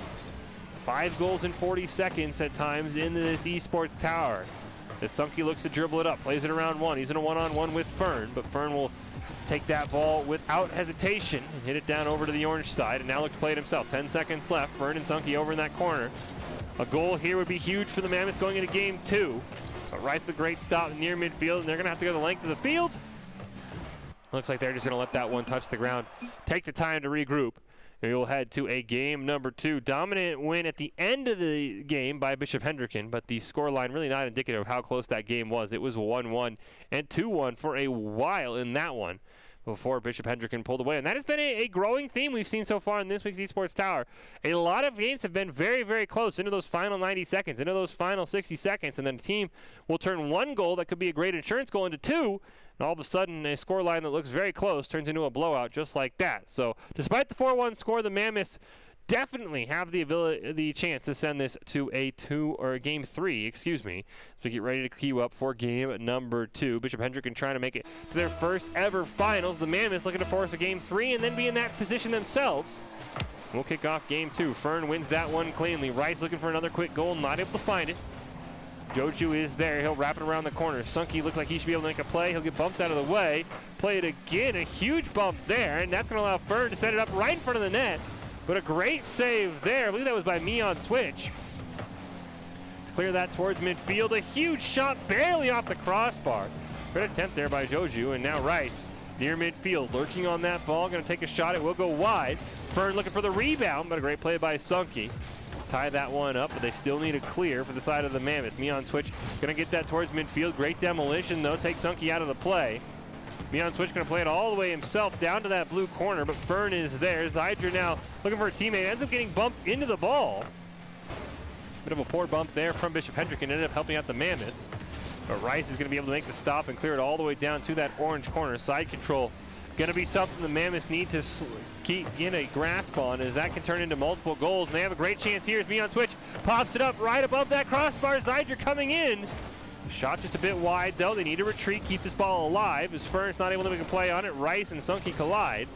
5 goals in 40 seconds at times in this Esports Tower. As Sunky looks to dribble it up, plays it around 1. He's in a one-on-one with Fern, but Fern will take that ball without hesitation and hit it down over to the orange side, and now look to play it himself. 10 seconds left. Fern and Sunky over in that corner. A goal here would be huge for the Mammoths going into game 2. But Rice with a great stop near midfield, and they're going to have to go the length of the field. Looks like they're just going to let that one touch the ground. Take the time to regroup. We will head to a game number 2. Dominant win at the end of the game by Bishop Hendricken, but the scoreline really not indicative of how close that game was. It was 1-1 and 2-1 for a while in that one before Bishop Hendricken pulled away. And that has been a growing theme we've seen so far in this week's Esports Tower. A lot of games have been very, very close into those final 90 seconds, into those final 60 seconds, and then the team will turn 1 goal that could be a great insurance goal into 2, and all of a sudden, a scoreline that looks very close turns into a blowout just like that. So, despite the 4-1 score, the Mammoths definitely have the chance to send this to a game 3, as we get ready to queue up for game number 2. Bishop Hendricken trying to make it to their first ever finals. The Mammoths looking to force a game 3 and then be in that position themselves. We'll kick off game 2. Fern wins that one cleanly. Rice looking for another quick goal, not able to find it. Joju is there. He'll wrap it around the corner. Sunky looks like he should be able to make a play. He'll get bumped out of the way. Play it again. A huge bump there, and that's going to allow Fern to set it up right in front of the net. But a great save there. I believe that was by Mion Switch. Clear that towards midfield. A huge shot barely off the crossbar. Great attempt there by Joju, and now Rice near midfield, lurking on that ball. Going to take a shot. It will go wide. Fern looking for the rebound, but a great play by Sunky. Tie that one up, but they still need a clear for the side of the Mammoth. Mion Switch going to get that towards midfield. Great demolition, though. Take Sunky out of the play. Mion Switch going to play it all the way himself down to that blue corner, but Fern is there. Zydra now looking for a teammate. Ends up getting bumped into the ball. Bit of a poor bump there from Bishop Hendricken. Ended up helping out the Mammoths. But Rice is going to be able to make the stop and clear it all the way down to that orange corner. Side control going to be something the Mammoths need to keep in a grasp on, as that can turn into multiple goals. And they have a great chance here as Mion Switch pops it up right above that crossbar. Zydra coming in. Shot just a bit wide though. They need to retreat, keep this ball alive as Fern's not able to make a play on it. Rice and Sunky collide.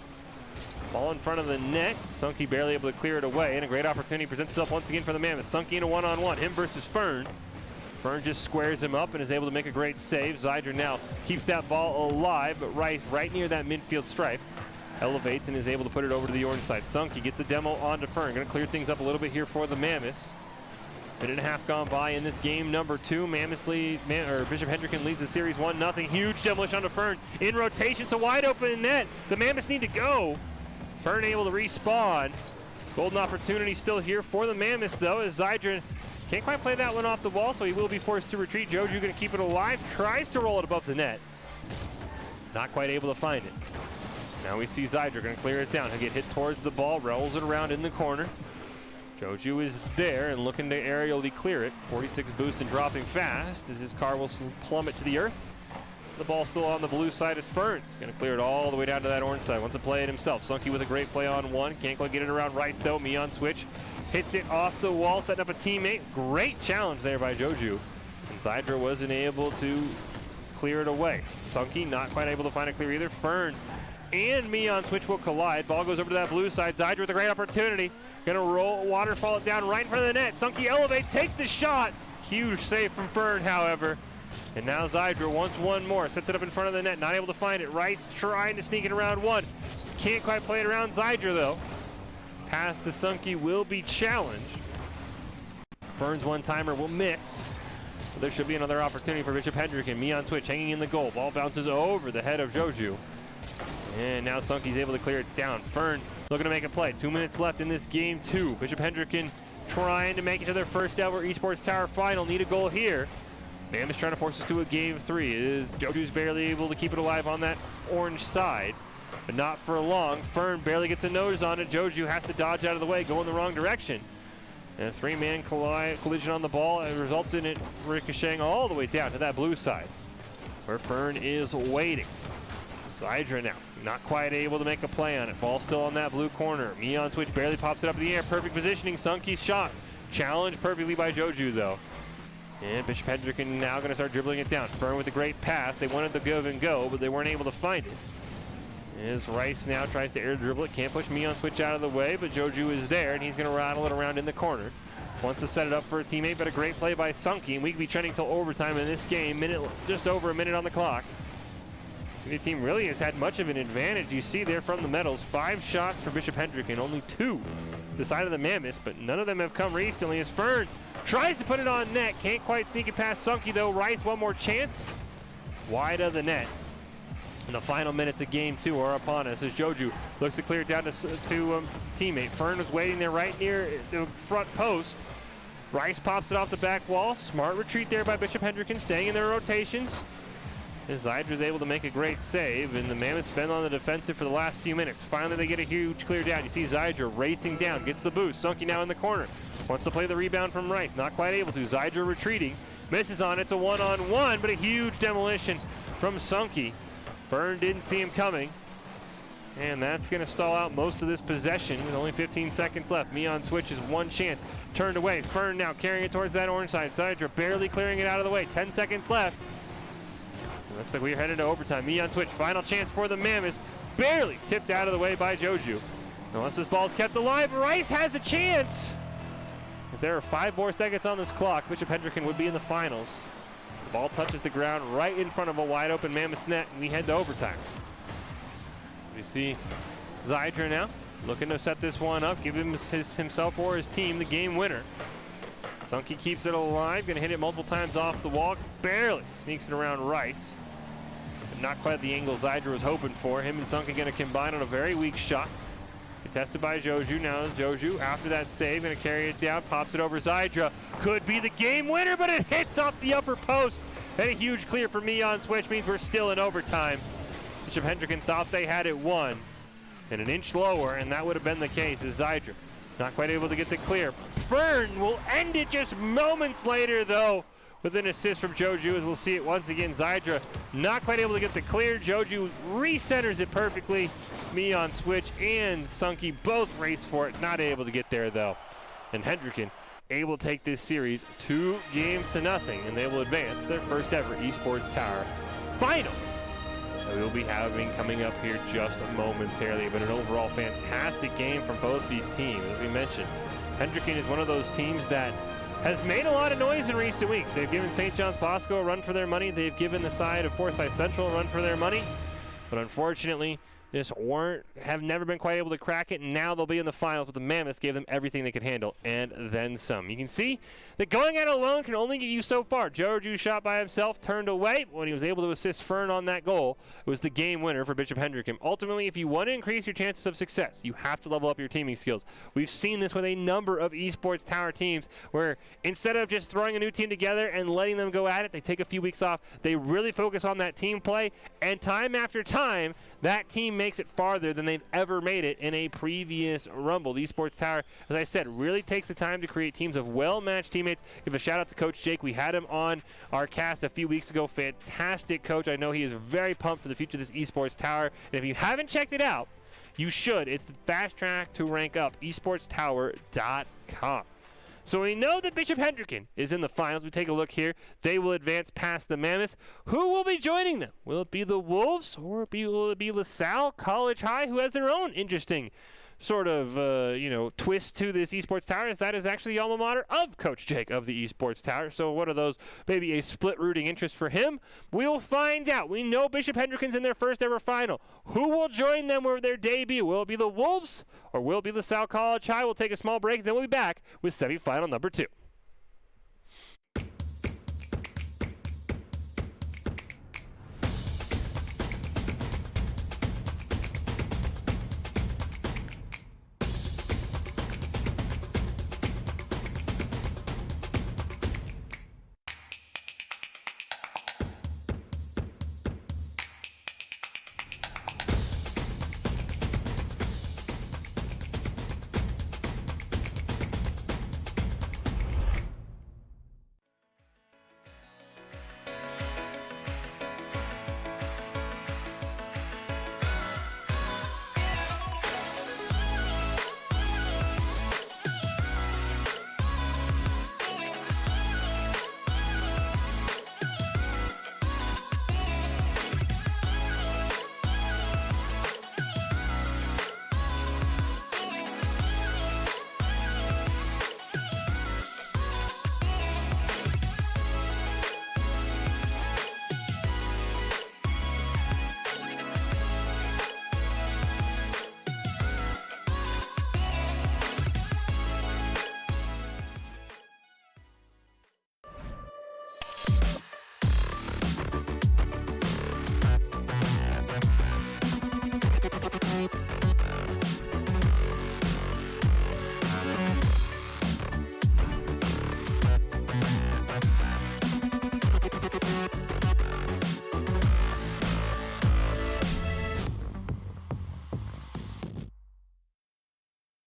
Ball in front of the net. Sunky barely able to clear it away, and a great opportunity presents itself once again for the Mammoth. Sunky in a one-on-one, him versus Fern. Fern just squares him up and is able to make a great save. Zydra now keeps that ball alive, but Rice right near that midfield stripe. Elevates and is able to put it over to the orange side. Sunky gets the demo onto Fern. Going to clear things up a little bit here for the Mammoths. Minute and a half gone by in this game number 2. Mammoths lead, Bishop Hendricken leads the series 1-0. Huge demolition onto Fern. In rotation, it's a wide open net. The Mammoths need to go. Fern able to respawn. Golden opportunity still here for the Mammoths though, as Zydra can't quite play that one off the wall, so he will be forced to retreat. Joju going to keep it alive, tries to roll it above the net. Not quite able to find it. Now we see Zydra going to clear it down. He'll get hit towards the ball, rolls it around in the corner. Joju is there and looking to aerially clear it. 46 boost and dropping fast as his car will plummet to the earth. The ball still on the blue side as Fern's going to clear it all the way down to that orange side. Wants to play it himself. Sunky with a great play on one. Can't quite get it around Rice though. Me on switch. Hits it off the wall, setting up a teammate. Great challenge there by Joju. And Zydra wasn't able to clear it away. Sunky not quite able to find a clear either. Fern and Me on switch will collide. Ball goes over to that blue side. Zydra with a great opportunity. Gonna roll, waterfall it down right in front of the net. Sunky elevates, takes the shot. Huge save from Fern, however. And now Zydra wants one more. Sets it up in front of the net, not able to find it. Rice trying to sneak it around one. Can't quite play it around Zydra though. Pass to Sunky will be challenged. Fern's one-timer will miss. So there should be another opportunity for Bishop Hendricken. Me on switch, hanging in the goal. Ball bounces over the head of Joju. And now Sunky's able to clear it down. Fern looking to make a play. 2 minutes left in this game 2. Bishop Hendricken trying to make it to their first ever Esports Tower final. Need a goal here. Mammoth's trying to force us to a game 3. Joju's barely able to keep it alive on that orange side, but not for long. Fern barely gets a nose on it. Joju has to dodge out of the way, go in the wrong direction. And a 3-man collision on the ball and results in it ricocheting all the way down to that blue side, where Fern is waiting. Zydra now, not quite able to make a play on it. Ball still on that blue corner. Me on switch barely pops it up in the air. Perfect positioning. Sunky's shot. Challenged perfectly by Joju though. And Bishop Hendricken now going to start dribbling it down. Fern with a great pass. They wanted to give and go, but they weren't able to find it. As Rice now tries to air dribble it. Can't push Me on switch out of the way, but Joju is there, and he's going to rattle it around in the corner. Wants to set it up for a teammate, but a great play by Sunky. And we could be trending till overtime in this game. Just over a minute on the clock. The team really has had much of an advantage. You see there from the medals. 5 shots for Bishop Hendricken, only 2 the side of the Mammoths, but none of them have come recently as Fern tries to put it on net. Can't quite sneak it past Sunky though. Rice, one more chance. Wide of the net. And the final minutes of game 2 are upon us as Joju looks to clear it down to teammate. Fern was waiting there right near the front post. Rice pops it off the back wall. Smart retreat there by Bishop Hendricken, staying in their rotations. As Zydra is able to make a great save, and the Mammoths been on the defensive for the last few minutes. Finally, they get a huge clear down. You see Zydra racing down, gets the boost. Sunky now in the corner. Wants to play the rebound from Rice. Not quite able to. Zydra retreating. Misses on it. It's a one-on-one, but a huge demolition from Sunky. Fern didn't see him coming. And that's going to stall out most of this possession with only 15 seconds left. Me on switch is one chance. Turned away. Fern now carrying it towards that orange side. Zydra barely clearing it out of the way. 10 seconds left. Looks like we're headed to overtime. Me on switch. Final chance for the Mammoths. Barely tipped out of the way by Joju. Unless this ball's kept alive, Rice has a chance. If there are 5 more seconds on this clock, Bishop Hendricken would be in the finals. The ball touches the ground right in front of a wide open Mammoth net, and we head to overtime. We see Zydra now looking to set this one up, give himself or his team the game winner. Sunky keeps it alive, gonna hit it multiple times off the wall, barely sneaks it around Rice. But not quite the angle Zydra was hoping for. Him and Sunky gonna combine on a very weak shot. Contested by Joju. Now Joju, after that save, gonna carry it down, pops it over Zydra. Could be the game winner, but it hits off the upper post. And a huge clear for Me on switch means we're still in overtime. Bishop Hendricken thought they had it won. And an inch lower, and that would have been the case as Zydra not quite able to get the clear. Fern will end it just moments later, though, with an assist from Joju, as we'll see it once again. Zydra not quite able to get the clear. Joju recenters it perfectly. Me on switch and Sunky both race for it, not able to get there, though. And Hendricken able to take this series 2-0, and they will advance their first ever Esports Tower final. We will be having coming up here just momentarily, but an overall fantastic game from both these teams. As we mentioned, Hendricken is one of those teams that has made a lot of noise in recent weeks. They've given St. John's Bosco a run for their money. They've given the side of Forsyth Central a run for their money, but unfortunately, just have never been quite able to crack it, and now they'll be in the finals, but the Mammoths gave them everything they could handle, and then some. You can see that going at it alone can only get you so far. Joe Drew shot by himself, turned away. When he was able to assist Fern on that goal, it was the game winner for Bishop Hendricken. Ultimately, if you want to increase your chances of success, you have to level up your teaming skills. We've seen this with a number of Esports Tower teams where instead of just throwing a new team together and letting them go at it, they take a few weeks off. They really focus on that team play, and time after time, that team makes it farther than they've ever made it in a previous Rumble. The Esports Tower, as I said, really takes the time to create teams of well-matched teammates. Give a shout out to Coach Jake. We had him on our cast a few weeks ago. Fantastic coach. I know he is very pumped for the future of this Esports Tower. And if you haven't checked it out, you should. It's the fast track to rank up, esportstower.com. So we know that Bishop Hendricken is in the finals. We take a look here. They will advance past the Mammoths. Who will be joining them? Will it be the Wolves, or will it be LaSalle College High, who has their own interesting sort of, twist to this Esports Tower, as that is actually the alma mater of Coach Jake of the Esports Tower. So what are those? Maybe a split rooting interest for him? We'll find out. We know Bishop Hendricken's in their first ever final. Who will join them with their debut? Will it be the Wolves, or will it be LaSalle College High? We'll take a small break, then we'll be back with semifinal number 2.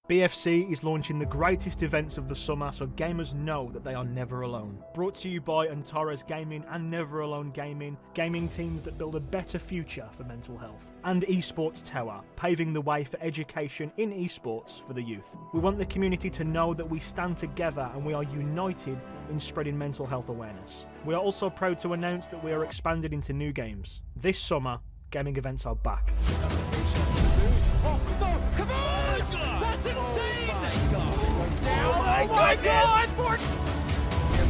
BFC is launching the greatest events of the summer, so gamers know that they are never alone. Brought to you by Antares Gaming and Never Alone Gaming, gaming teams that build a better future for mental health. And Esports Tower, paving the way for education in esports for the youth. We want the community to know that we stand together and we are united in spreading mental health awareness. We are also proud to announce that we are expanded into new games. This summer, gaming events are back. Oh, come on! That's insane! Oh my God!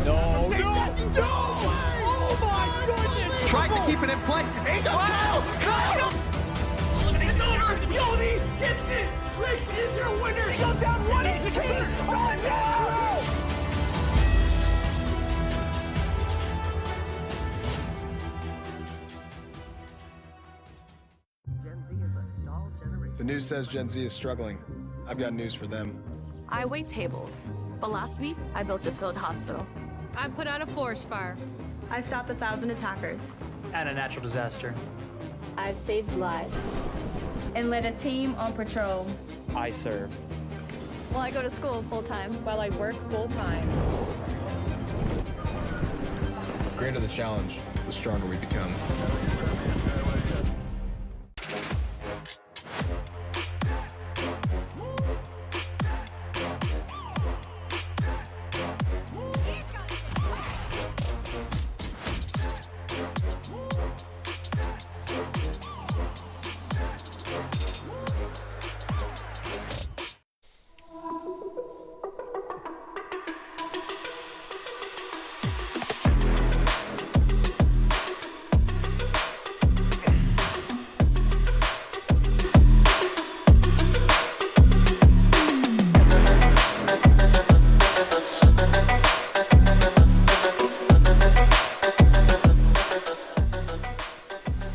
No! Oh my goodness! Tried to keep it in play. Kyle! It's over! Yodi gets it! Trish is your winner! He goes down 1-2! Oh no! The news says Gen Z is struggling. I've got news for them. I wait tables, but last week I built a field hospital. I put out a forest fire. I stopped 1,000 attackers. And a natural disaster. I've saved lives. And led a team on patrol. I serve. Well, I go to school full-time. While I work full-time. The greater the challenge, the stronger we become.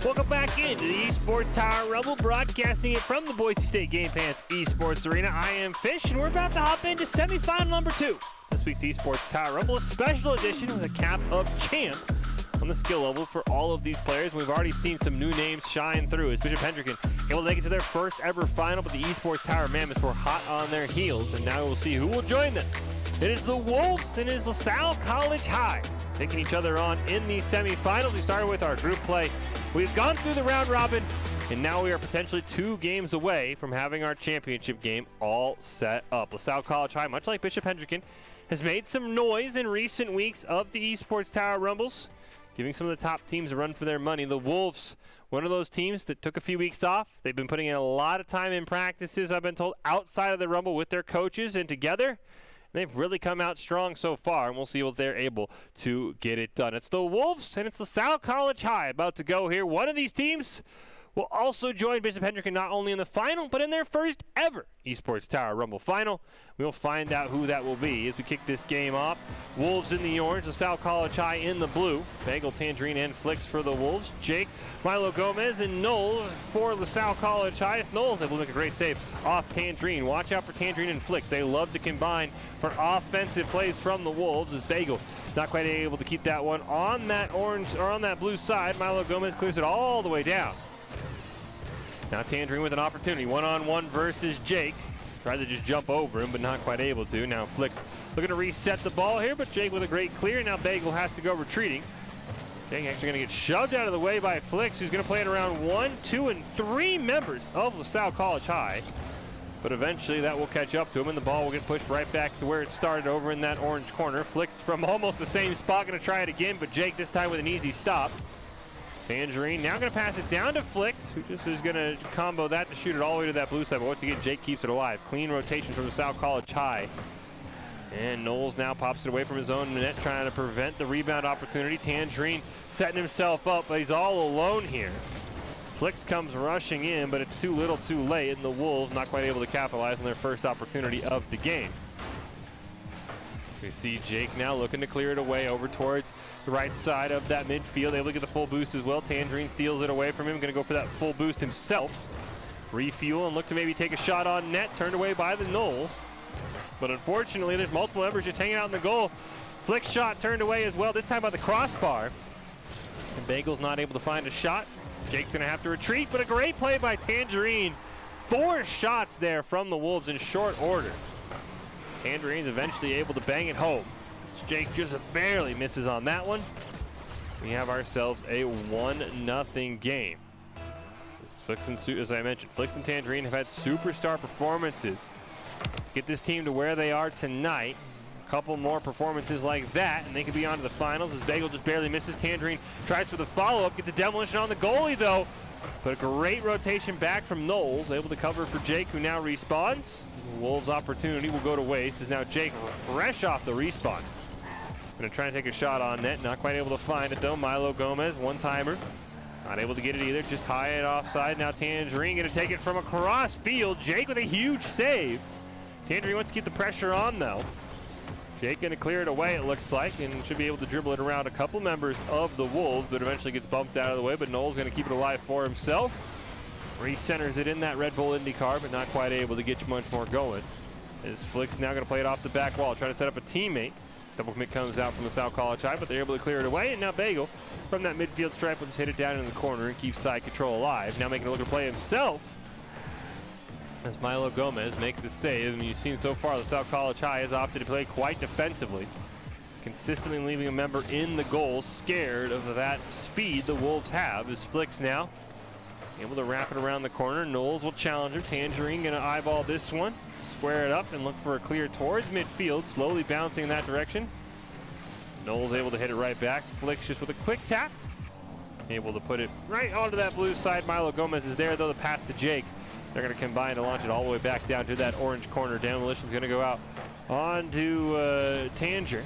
Welcome back into the Esports Tower Rumble, broadcasting it from the Boise State Game Pants Esports Arena. I am Fish, and we're about to hop into semifinal number 2. This week's Esports Tower Rumble, a special edition with a cap of champ on the skill level for all of these players. We've already seen some new names shine through as Bishop Hendricken able to make it to their first ever final, but the Esports Tower Mammoths were hot on their heels, and now we'll see who will join them. It is the Wolves and it is LaSalle College High taking each other on in the semifinals. We started with our group play. We've gone through the round robin, and now we are potentially 2 games away from having our championship game all set up. LaSalle College High, much like Bishop Hendricken, has made some noise in recent weeks of the Esports Tower Rumbles, giving some of the top teams a run for their money. The Wolves, one of those teams that took a few weeks off. They've been putting in a lot of time in practices, I've been told, outside of the Rumble with their coaches and together. They've really come out strong so far, and we'll see what they're able to get it done. It's the Wolves, and it's LaSalle College High about to go here. One of these teams will also join Bishop Hendricken not only in the final, but in their first ever Esports Tower Rumble final. We'll find out who that will be as we kick this game off. Wolves in the orange, LaSalle College High in the blue. Bagel, Tangerine, and Flicks for the Wolves. Jake, Milo Gomez, and Knowles for LaSalle College High. Knowles able to make a great save off Tangerine. Watch out for Tangerine and Flicks. They love to combine for offensive plays from the Wolves as Bagel not quite able to keep that one on that orange or on that blue side. Milo Gomez clears it all the way down. Now Tangerine with an opportunity, one-on-one versus Jake. Tried to just jump over him, but not quite able to. Now Flicks looking to reset the ball here, but Jake with a great clear. Now Bagel has to go retreating. Jake actually going to get shoved out of the way by Flicks, who's going to play it around 1, 2, and 3 members of LaSalle College High. But eventually that will catch up to him, and the ball will get pushed right back to where it started over in that orange corner. Flicks from almost the same spot, going to try it again, but Jake this time with an easy stop. Tangerine now going to pass it down to Flicks, who just is going to combo that to shoot it all the way to that blue side. But once again, Jake keeps it alive. Clean rotation from LaSalle College High. And Knowles now pops it away from his own net, trying to prevent the rebound opportunity. Tangerine setting himself up, but he's all alone here. Flicks comes rushing in, but it's too little too late, and the Wolves not quite able to capitalize on their first opportunity of the game. We see Jake now looking to clear it away over towards the right side of that midfield. Able to get the full boost as well. Tangerine steals it away from him. Going to go for that full boost himself. Refuel and look to maybe take a shot on net. Turned away by the Knoll. But unfortunately, there's multiple members just hanging out in the goal. Flick shot turned away as well, this time by the crossbar. And Bagel's not able to find a shot. Jake's going to have to retreat, but a great play by Tangerine. 4 shots there from the Wolves in short order. Tangerine's eventually able to bang it home. Jake just barely misses on that one. We have ourselves a 1-0 game. As I mentioned, Flicks and Tangerine have had superstar performances. Get this team to where they are tonight. A couple more performances like that, and they could be on to the finals as Bagel just barely misses. Tangerine tries for the follow-up, gets a demolition on the goalie though. But a great rotation back from Knowles, able to cover for Jake, who now respawns. The Wolves' opportunity will go to waste as now Jake fresh off the respawn. Gonna try and take a shot on net, not quite able to find it though. Milo Gomez, one-timer. Not able to get it either, just high and offside. Now Tangerine gonna take it from across field. Jake with a huge save. Tangerine wants to keep the pressure on though. Jake gonna clear it away, it looks like, and should be able to dribble it around a couple members of the Wolves, but eventually gets bumped out of the way. But Knowles gonna keep it alive for himself. Recenters it in that Red Bull IndyCar, but not quite able to get much more going. As Flick's now gonna play it off the back wall, trying to set up a teammate. Double commit comes out from the LaSalle College High, but they're able to clear it away. And now Bagel from that midfield stripe will just hit it down in the corner and keep side control alive. Now making a look to play himself as Milo Gomez makes the save. And you've seen so far LaSalle College High has opted to play quite defensively, consistently leaving a member in the goal, scared of that speed the Wolves have. As Flicks now able to wrap it around the corner. Knowles will challenge him. Tangerine gonna eyeball this one, square it up and look for a clear towards midfield, slowly bouncing in that direction. Knowles able to hit it right back. Flicks just with a quick tap, able to put it right onto that blue side. Milo Gomez is there though, the pass to Jake. They're going to combine to launch it all the way back down to that orange corner. Demolition's going to go out onto Tanger.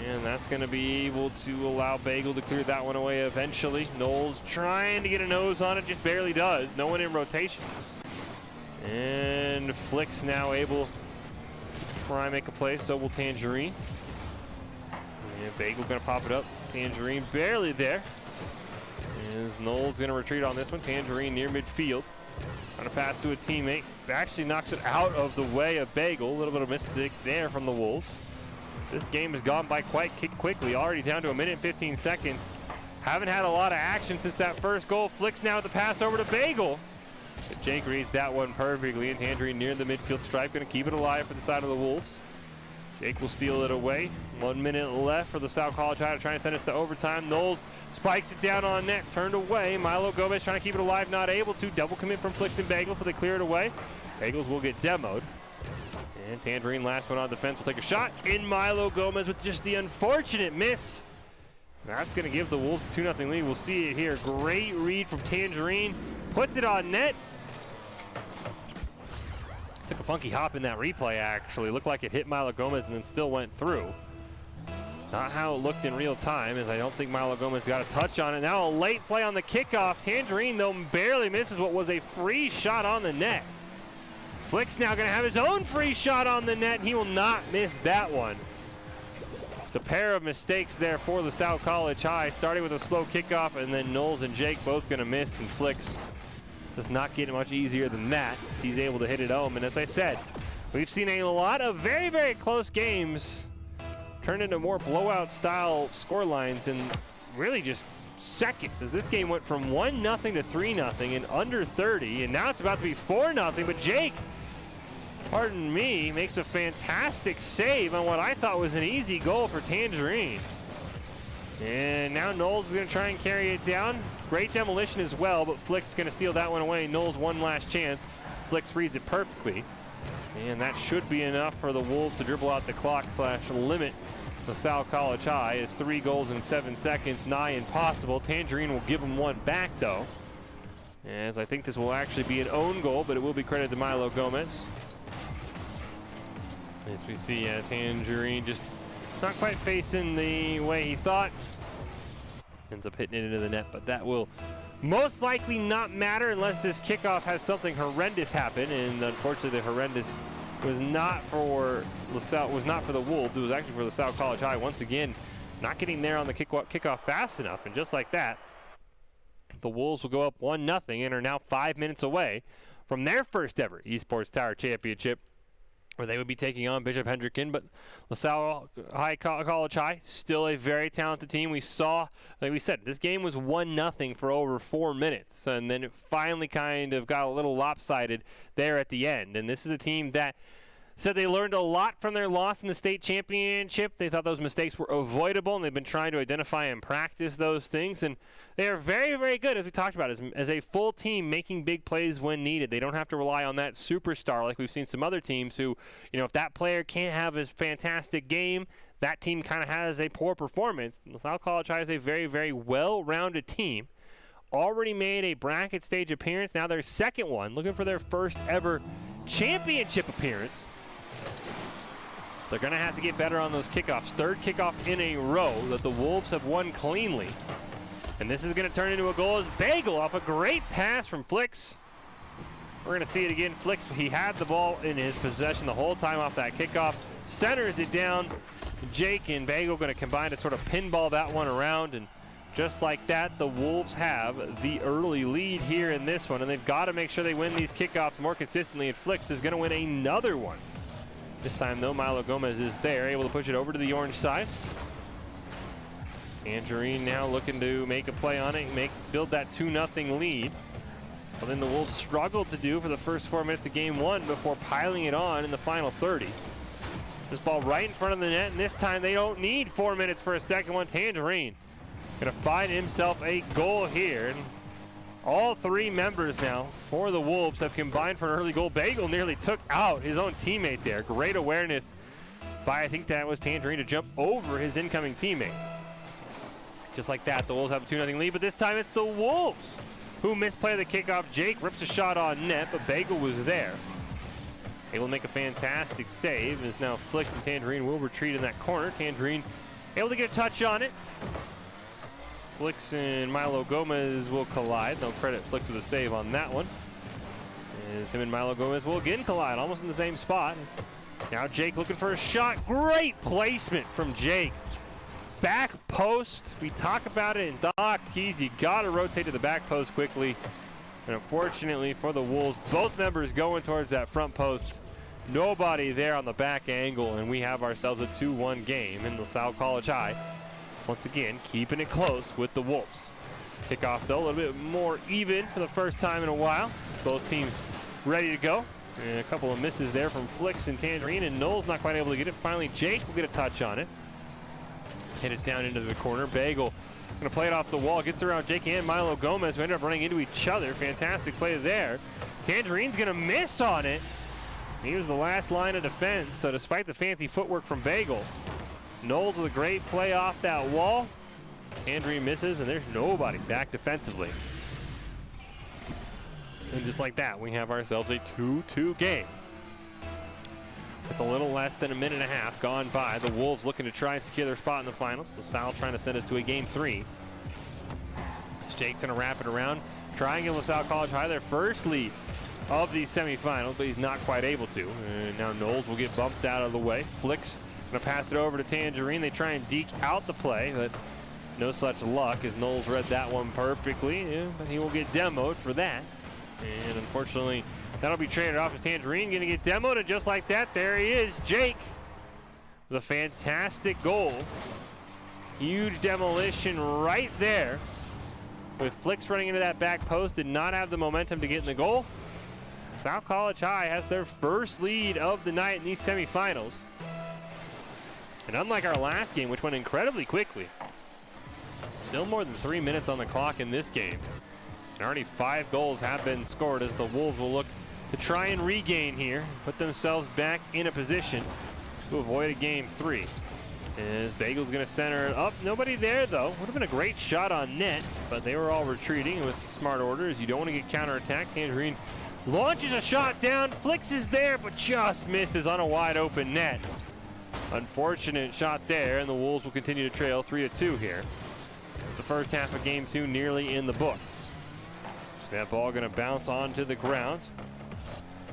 And that's going to be able to allow Bagel to clear that one away eventually. Knowles trying to get a nose on it, just barely does. No one in rotation. And Flick's now able to try and make a play, so will Tangerine. And Bagel going to pop it up. Tangerine barely there. As Knowles going to retreat on this one. Tangerine near midfield. Trying to pass to a teammate. Actually knocks it out of the way of Bagel. A little bit of mistake there from the Wolves. This game has gone by quite quickly. Already down to a minute and 15 seconds. Haven't had a lot of action since that first goal. Flicks now with the pass over to Bagel. But Jake reads that one perfectly. And Tangerine near the midfield stripe. Going to keep it alive for the side of the Wolves. Jake will steal it away. 1 minute left for the South College High to try and send us to overtime. Knowles spikes it down on net, turned away. Milo Gomez trying to keep it alive, not able to. Double commit from Flicks and Bagel, but they clear it away. Bagels will get demoed. And Tangerine, last one on defense, will take a shot. In Milo Gomez with just the unfortunate miss. That's going to give the Wolves a 2-0 lead. We'll see it here. Great read from Tangerine. Puts it on net. Took a funky hop in that replay, actually. Looked like it hit Milo Gomez and then still went through. Not how it looked in real time, as I don't think Milo Gomez got a touch on it. Now a late play on the kickoff. Tangerine, though, barely misses what was a free shot on the net. Flick's now going to have his own free shot on the net, and he will not miss that one. It's a pair of mistakes there for the South College High, starting with a slow kickoff, and then Knowles and Jake both going to miss, and Flicks does not get much easier than that. He's able to hit it home, and as I said, we've seen a lot of very, very close games turn into more blowout-style scorelines in really just seconds, as this game went from 1-0 to 3-0 in under 30, and now it's about to be 4-0, but Jake, pardon me, makes a fantastic save on what I thought was an easy goal for Tangerine. And now Knowles is going to try and carry it down. Great demolition as well, but Flick's going to steal that one away. Knowles one last chance. Flicks reads it perfectly. And that should be enough for the Wolves to dribble out the clock / limit the South College High. It's 3 goals in 7 seconds, nigh impossible. Tangerine will give them one back, though, as I think this will actually be an own goal, but it will be credited to Milo Gomez. As we see Tangerine just not quite facing the way he thought. Ends up hitting it into the net, but that will most likely not matter unless this kickoff has something horrendous happen, and unfortunately the horrendous was not for the Wolves. It was actually for the South College High. Once again, not getting there on the kickoff fast enough, and just like that, the Wolves will go up 1-0 and are now 5 minutes away from their first ever Esports Tower Championship, where they would be taking on Bishop Hendricken. But LaSalle College High, still a very talented team. We saw, like we said, this game was 1-0 for over 4 minutes, and then it finally kind of got a little lopsided there at the end. And this is a team that said they learned a lot from their loss in the state championship. They thought those mistakes were avoidable, and they've been trying to identify and practice those things. And they are very, very good, as we talked about, as a full team making big plays when needed. They don't have to rely on that superstar like we've seen some other teams who, if that player can't have a fantastic game, that team kind of has a poor performance. South College High is a very, very well-rounded team. Already made a bracket stage appearance. Now their second one, looking for their first ever championship appearance. They're going to have to get better on those kickoffs. Third kickoff in a row that the Wolves have won cleanly. And this is going to turn into a goal as Bagel off a great pass from Flicks. We're going to see it again. Flicks, he had the ball in his possession the whole time off that kickoff. Centers it down. Jake and Bagel going to combine to sort of pinball that one around. And just like that, the Wolves have the early lead here in this one. And they've got to make sure they win these kickoffs more consistently. And Flicks is going to win another one. This time, though, Milo Gomez is there, able to push it over to the orange side. Tangerine now looking to make a play on it, build that 2-0 lead. Something the Wolves struggled to do for the first 4 minutes of game one before piling it on in the final 30. This ball right in front of the net, and this time they don't need 4 minutes for a second one. Tangerine gonna find himself a goal here. And all 3 members now for the Wolves have combined for an early goal. Bagel nearly took out his own teammate there. Great awareness by, I think that was Tangerine, to jump over his incoming teammate. Just like that, the Wolves have a 2-0 lead, but this time it's the Wolves who misplay the kickoff. Jake rips a shot on net, but Bagel was there. Able to make a fantastic save, as now Flicks and Tangerine will retreat in that corner. Tangerine able to get a touch on it. Flicks and Milo Gomez will collide. No credit Flicks with a save on that one, as him and Milo Gomez will again collide, almost in the same spot. Now Jake looking for a shot. Great placement from Jake. back post. We talk about it in docked keys. You got to rotate to the back post quickly. And unfortunately for the Wolves, both members going towards that front post. Nobody there on the back angle, and we have ourselves a 2-1 game in LaSalle College High. Once again, keeping it close with the Wolves. Kickoff, though, a little bit more even for the first time in a while. Both teams ready to go. And a couple of misses there from Flicks and Tangerine, and Knowles not quite able to get it. Finally, Jake will get a touch on it. Hit it down into the corner. Bagel going to play it off the wall. Gets around Jake and Milo Gomez, who ended up running into each other. Fantastic play there. Tangerine's going to miss on it. He was the last line of defense, so despite the fancy footwork from Bagel, Knowles with a great play off that wall. Tangerine misses, and there's nobody back defensively. And just like that, we have ourselves a 2-2 game. With a little less than a minute and a half gone by, the Wolves looking to try and secure their spot in the finals. LaSalle trying to send us to a game 3. Jake's going to wrap it around, try and give LaSalle College High their first lead of these semifinals, but he's not quite able to. And now Knowles will get bumped out of the way. Flicks going to pass it over to Tangerine. They try and deke out the play, but no such luck as Knowles read that one perfectly. But he will get demoed for that. And unfortunately, that'll be traded off as Tangerine going to get demoed. And just like that, there he is, Jake, with a fantastic goal. Huge demolition right there. With Flicks running into that back post, did not have the momentum to get in the goal. South College High has their first lead of the night in these semifinals. And unlike our last game, which went incredibly quickly, still more than 3 minutes on the clock in this game. And already 5 goals have been scored as the Wolves will look to try and regain here, put themselves back in a position to avoid a game 3. As Bagel's going to center it up. Nobody there, though. Would have been a great shot on net, but they were all retreating with smart orders. You don't want to get counterattacked. Tangerine launches a shot down. Flicks is there, but just misses on a wide open net. Unfortunate shot there, and the Wolves will continue to trail 3-2 here. The first half of game 2 nearly in the books. So that ball going to bounce onto the ground.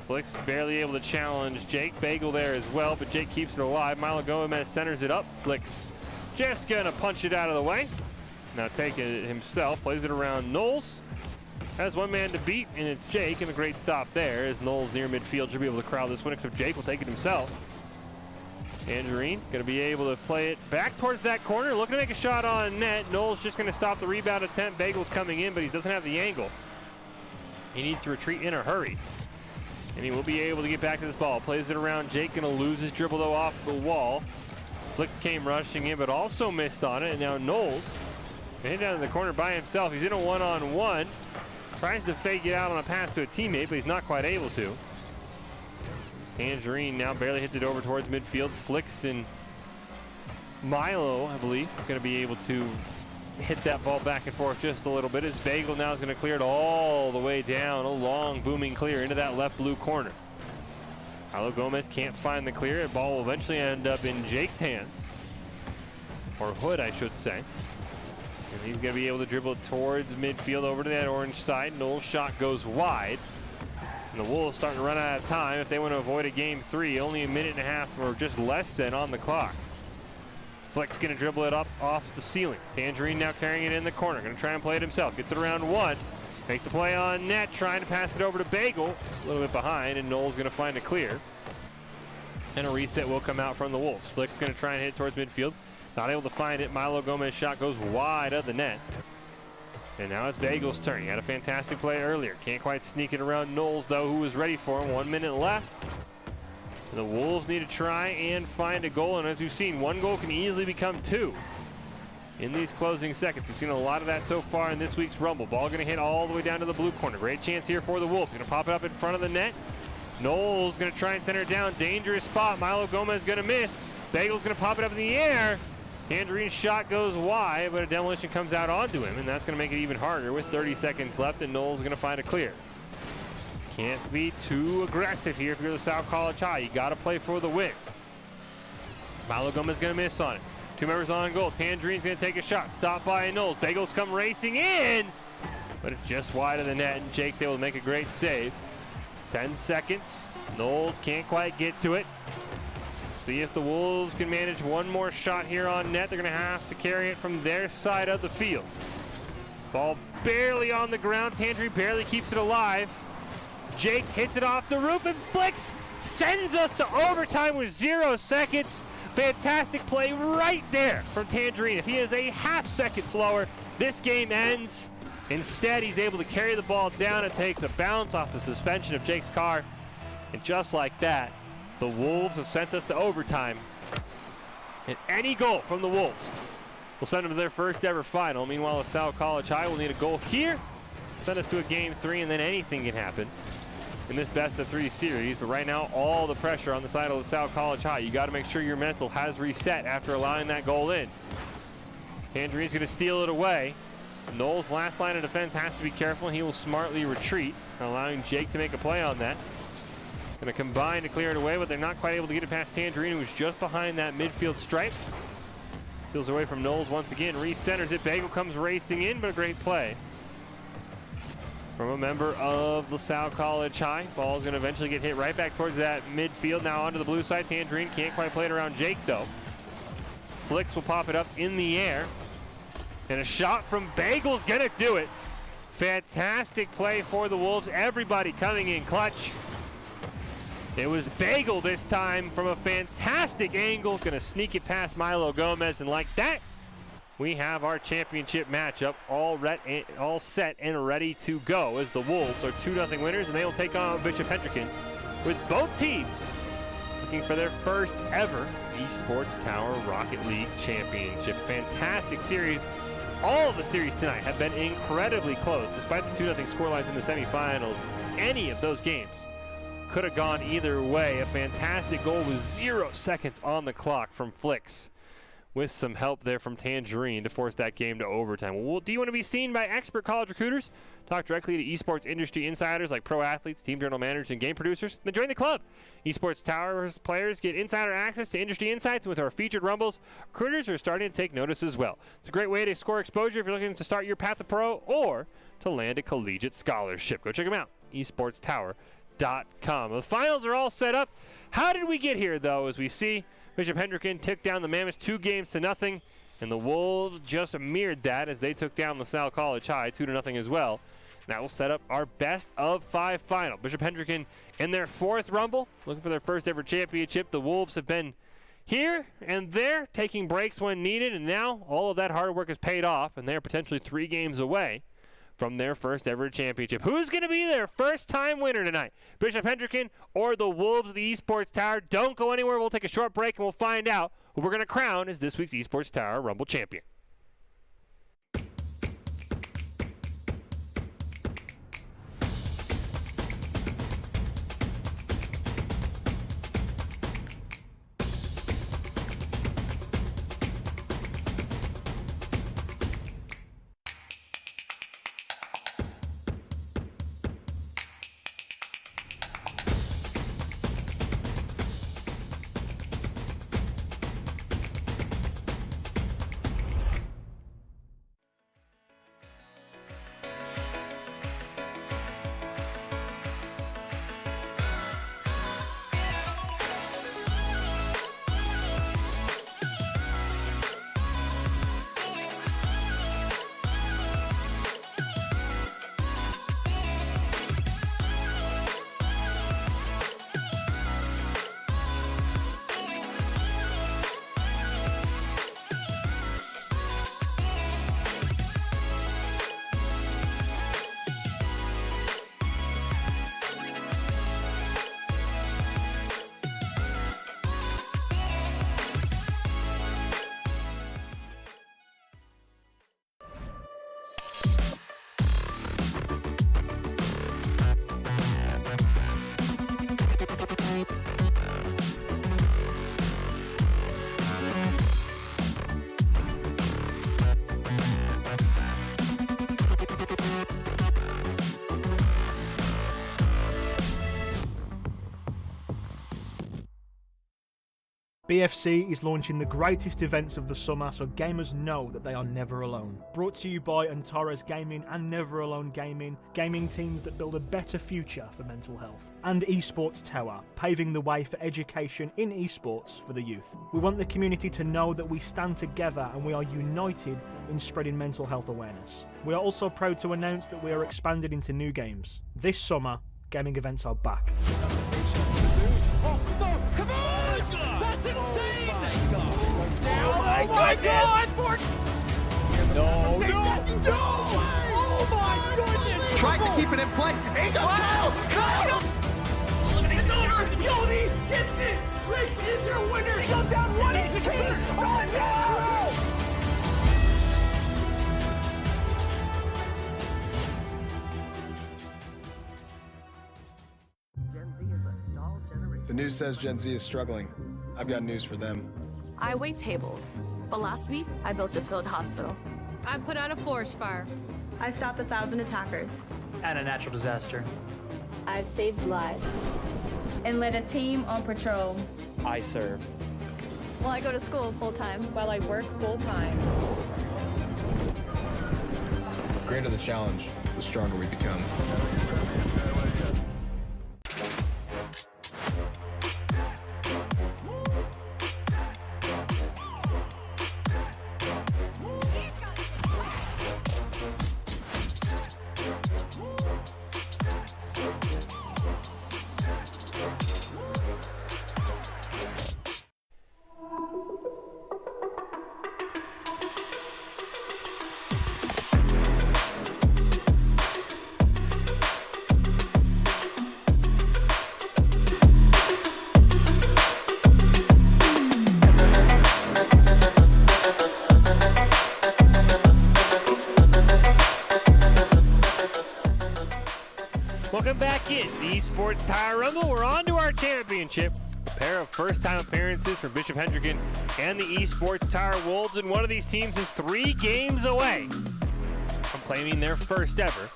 Flicks barely able to challenge Jake. Bagel there as well, but Jake keeps it alive. Milo Gomez centers it up. Flicks just going to punch it out of the way. Now taking it himself, plays it around Knowles. Has one man to beat, and it's Jake, and a great stop there as Knowles near midfield should be able to crowd this one, except Jake will take it himself. Tangerine going to be able to play it back towards that corner, looking to make a shot on net. Knowles just going to stop the rebound attempt. Bagel's coming in, but he doesn't have the angle. He needs to retreat in a hurry. And he will be able to get back to this ball. Plays it around Jake, going to lose his dribble though off the wall. Flicks came rushing in, but also missed on it. And now Knowles hit down in the corner by himself. He's in a one-on-one. Tries to fake it out on a pass to a teammate, but he's not quite able to. Tangerine now barely hits it over towards midfield. Flicks and Milo, I believe, are going to be able to hit that ball back and forth just a little bit as Bagel now is going to clear it all the way down. A long booming clear into that left blue corner. Milo Gomez can't find the clear. The ball will eventually end up in Jake's hands. Or Hood, I should say. And he's going to be able to dribble towards midfield over to that orange side. Knowles' shot goes wide. And the Wolves starting to run out of time if they want to avoid a game 3. Only a minute and a half or just less than on the clock. Flick's going to dribble it up off the ceiling. Tangerine now carrying it in the corner. Going to try and play it himself. Gets it around one. Makes a play on net. Trying to pass it over to Bagel. A little bit behind, and Knowles going to find a clear. And a reset will come out from the Wolves. Flick's going to try and hit towards midfield. Not able to find it. Milo Gomez's shot goes wide of the net. And now it's Bagel's turn. He had a fantastic play earlier. Can't quite sneak it around Knowles, though, who was ready for him. 1 minute left. The Wolves need to try and find a goal. And as we've seen, one goal can easily become 2 in these closing seconds. We've seen a lot of that so far in this week's Rumble. Ball going to hit all the way down to the blue corner. Great chance here for the Wolves. Going to pop it up in front of the net. Knowles going to try and center it down. Dangerous spot. Milo Gomez going to miss. Bagel's going to pop it up in the air. Tangerine's shot goes wide, but a demolition comes out onto him, and that's going to make it even harder with 30 seconds left, and Knowles is going to find a clear. Can't be too aggressive here if you're the South College High. You got to play for the win. Milo Gomez is going to miss on it. 2 members on goal. Tangerine's going to take a shot. Stopped by Knowles. Bagels come racing in, but it's just wide of the net, and Jake's able to make a great save. 10 seconds. Knowles can't quite get to it. See if the Wolves can manage one more shot here on net. They're going to have to carry it from their side of the field. Ball barely on the ground. Tangerine barely keeps it alive. Jake hits it off the roof and flicks. Sends us to overtime with 0 seconds. Fantastic play right there from Tangerine. If he is a half second slower, this game ends. Instead, he's able to carry the ball down and takes a bounce off the suspension of Jake's car. And just like that, the Wolves have sent us to overtime. And any goal from the Wolves will send them to their first ever final. Meanwhile, LaSalle College High will need a goal here, send us to a game 3, and then anything can happen in this best-of-3 series. But right now, all the pressure on the side of LaSalle College High. You got to make sure your mental has reset after allowing that goal in. Tangerine's going to steal it away. Knowles' last line of defense has to be careful. He will smartly retreat, allowing Jake to make a play on that. Going to combine to clear it away, but they're not quite able to get it past Tangerine, who's just behind that midfield stripe. Steals away from Knowles once again, recenters it. Bagel comes racing in, but a great play from a member of LaSalle College High. Ball's going to eventually get hit right back towards that midfield. Now onto the blue side. Tangerine can't quite play it around Jake, though. Flicks will pop it up in the air. And a shot from Bagel's going to do it. Fantastic play for the Wolves. Everybody coming in clutch. It was Bagel this time from a fantastic angle. Going to sneak it past Milo Gomez. And like that, we have our championship matchup all set and ready to go as the Wolves are 2-0 winners, and they will take on Bishop Hendricken with both teams looking for their first ever Esports Tower Rocket League Championship. Fantastic series. All of the series tonight have been incredibly close. Despite the 2-0 scorelines in the semifinals, any of those games could have gone either way. A fantastic goal with 0 seconds on the clock from Flicks, with some help there from Tangerine to force that game to overtime. Well, do you want to be seen by expert college recruiters? Talk directly to esports industry insiders like pro athletes, team general managers, and game producers? Then join the club. Esports Towers players get insider access to industry insights. With our featured rumbles, recruiters are starting to take notice as well. It's a great way to score exposure if you're looking to start your path to pro or to land a collegiate scholarship. Go check them out, esportstower.com. The finals are all set up. How did we get here, though, as we see Bishop Hendricken took down the Mammoths 2-0, and the Wolves just mirrored that as they took down LaSalle College High 2-0 as well. That will set up our best-of-5 final. Bishop Hendricken in their 4th Rumble, looking for their first ever championship. The Wolves have been here and there, taking breaks when needed, and now all of that hard work has paid off, and they're potentially 3 games away from their first ever championship. Who's going to be their first-time winner tonight? Bishop Hendricken or the Wolves of the Esports Tower? Don't go anywhere. We'll take a short break, and we'll find out who we're going to crown as this week's Esports Tower Rumble champion. BFC is launching the greatest events of the summer so gamers know that they are never alone. Brought to you by Antares Gaming and Never Alone Gaming, gaming teams that build a better future for mental health. And Esports Tower, paving the way for education in esports for the youth. We want the community to know that we stand together and we are united in spreading mental health awareness. We are also proud to announce that we are expanded into new games. This summer, gaming events are back. Oh, no, come on! That's insane! Oh my God! No! Oh my goodness! Tried to keep it in play. Ain't Kyle! It's over! Yodi gets it! Trish is your winner! Shut down one executor! Oh no! The news says Gen Z is struggling. I've got news for them. I wait tables, but last week I built a field hospital. I put out a forest fire. I stopped 1,000 attackers. And a natural disaster. I've saved lives. And led a team on patrol. I serve. Well, I go to school full time. While I work full time. The greater the challenge, the stronger we become. Welcome back in the Esports Tire Rumble. We're on to our championship. A pair of first-time appearances for Bishop Hendricken and the Esports Tire Wolves, and one of these teams is 3 games away from claiming their first ever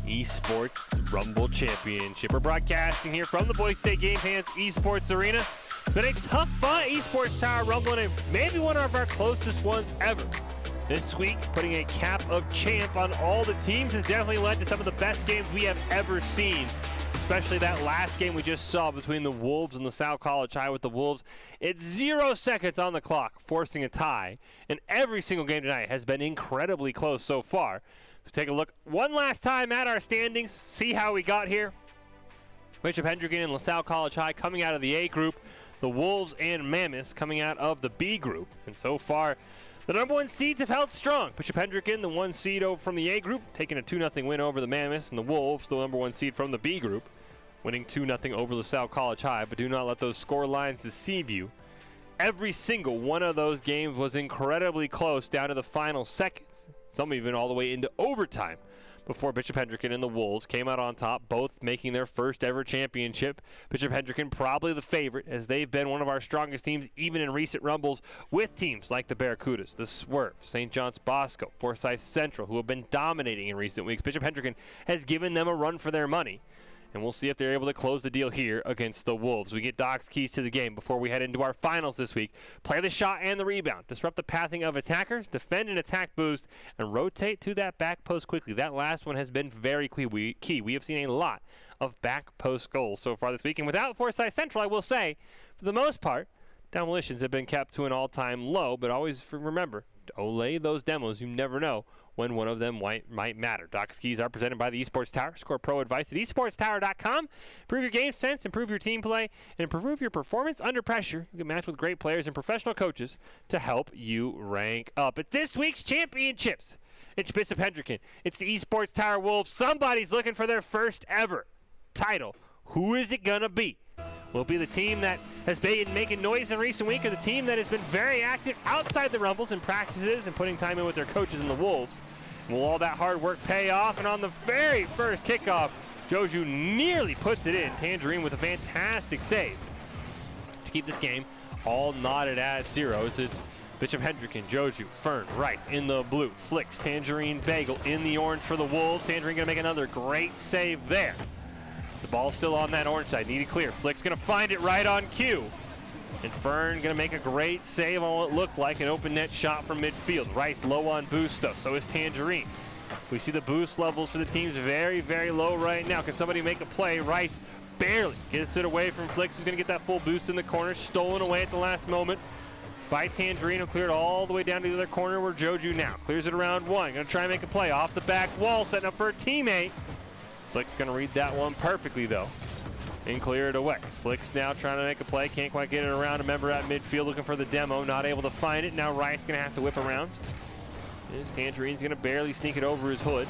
Esports Rumble Championship. We're broadcasting here from the Boise State Game Hands Esports Arena. It's been a tough fought Esports Tire Rumble, and maybe one of our closest ones ever. This week, putting a cap of champ on all the teams has definitely led to some of the best games we have ever seen. Especially that last game we just saw between the Wolves and LaSalle College High with the Wolves. It's 0 seconds on the clock, forcing a tie. And every single game tonight has been incredibly close so far. So take a look one last time at our standings, see how we got here. Bishop Hendricken and LaSalle College High coming out of the A group. The Wolves and Mammoths coming out of the B group. And so far, the number 1 seeds have held strong. Bishop Hendricken, the 1 seed over from the A group, taking a 2-0 win over the Mammoths, and the Wolves, the number 1 seed from the B group, winning 2-0 over LaSalle College High. But do not let those score lines deceive you. Every single one of those games was incredibly close down to the final seconds, some even all the way into overtime, before Bishop Hendricken and the Wolves came out on top, both making their first ever championship. Bishop Hendricken probably the favorite, as they've been one of our strongest teams even in recent rumbles, with teams like the Barracudas, the Swerve, St. John's Bosco, Forsyth Central, who have been dominating in recent weeks. Bishop Hendricken has given them a run for their money, and we'll see if they're able to close the deal here against the Wolves. We get Doc's keys to the game before we head into our finals this week. Play the shot and the rebound. Disrupt the pathing of attackers. Defend an attack boost. And rotate to that back post quickly. That last one has been very key. We have seen a lot of back post goals so far this week. And without Forsyth Central, I will say, for the most part, demolitions have been kept to an all-time low. But always remember, olay those demos. You never know when one of them might matter. Doc's keys are presented by the Esports Tower. Score pro advice at esportstower.com. Improve your game sense, improve your team play, and improve your performance under pressure. You can match with great players and professional coaches to help you rank up. It's this week's championships. It's Bishop Hendricken. It's the Esports Tower Wolves. Somebody's looking for their first ever title. Who is it going to be? Will it be the team that has been making noise in recent week, or the team that has been very active outside the rumbles and practices and putting time in with their coaches in the Wolves? Will all that hard work pay off? And on the very first kickoff, Joju nearly puts it in. Tangerine with a fantastic save to keep this game all knotted at 0. It's Bishop Hendricken, Joju, Fern, Rice in the blue. Flicks Tangerine Bagel in the orange for the Wolves. Tangerine going to make another great save there. The ball's still on that orange side. Needed clear. Flick's going to find it right on cue. And Fern going to make a great save on what looked like an open net shot from midfield. Rice low on boost though, so is Tangerine. We see the boost levels for the teams very, very low right now. Can somebody make a play? Rice barely gets it away from Flicks, who's going to get that full boost in the corner. Stolen away at the last moment by Tangerine, who cleared all the way down to the other corner where Joju now clears it around one. Going to try and make a play off the back wall, setting up for a teammate. Flicks going to read that one perfectly though and clear it away. Flicks now trying to make a play, can't quite get it around. A member at midfield looking for the demo, not able to find it. Now Rice going to have to whip around. Tangerine's going to barely sneak it over his hood.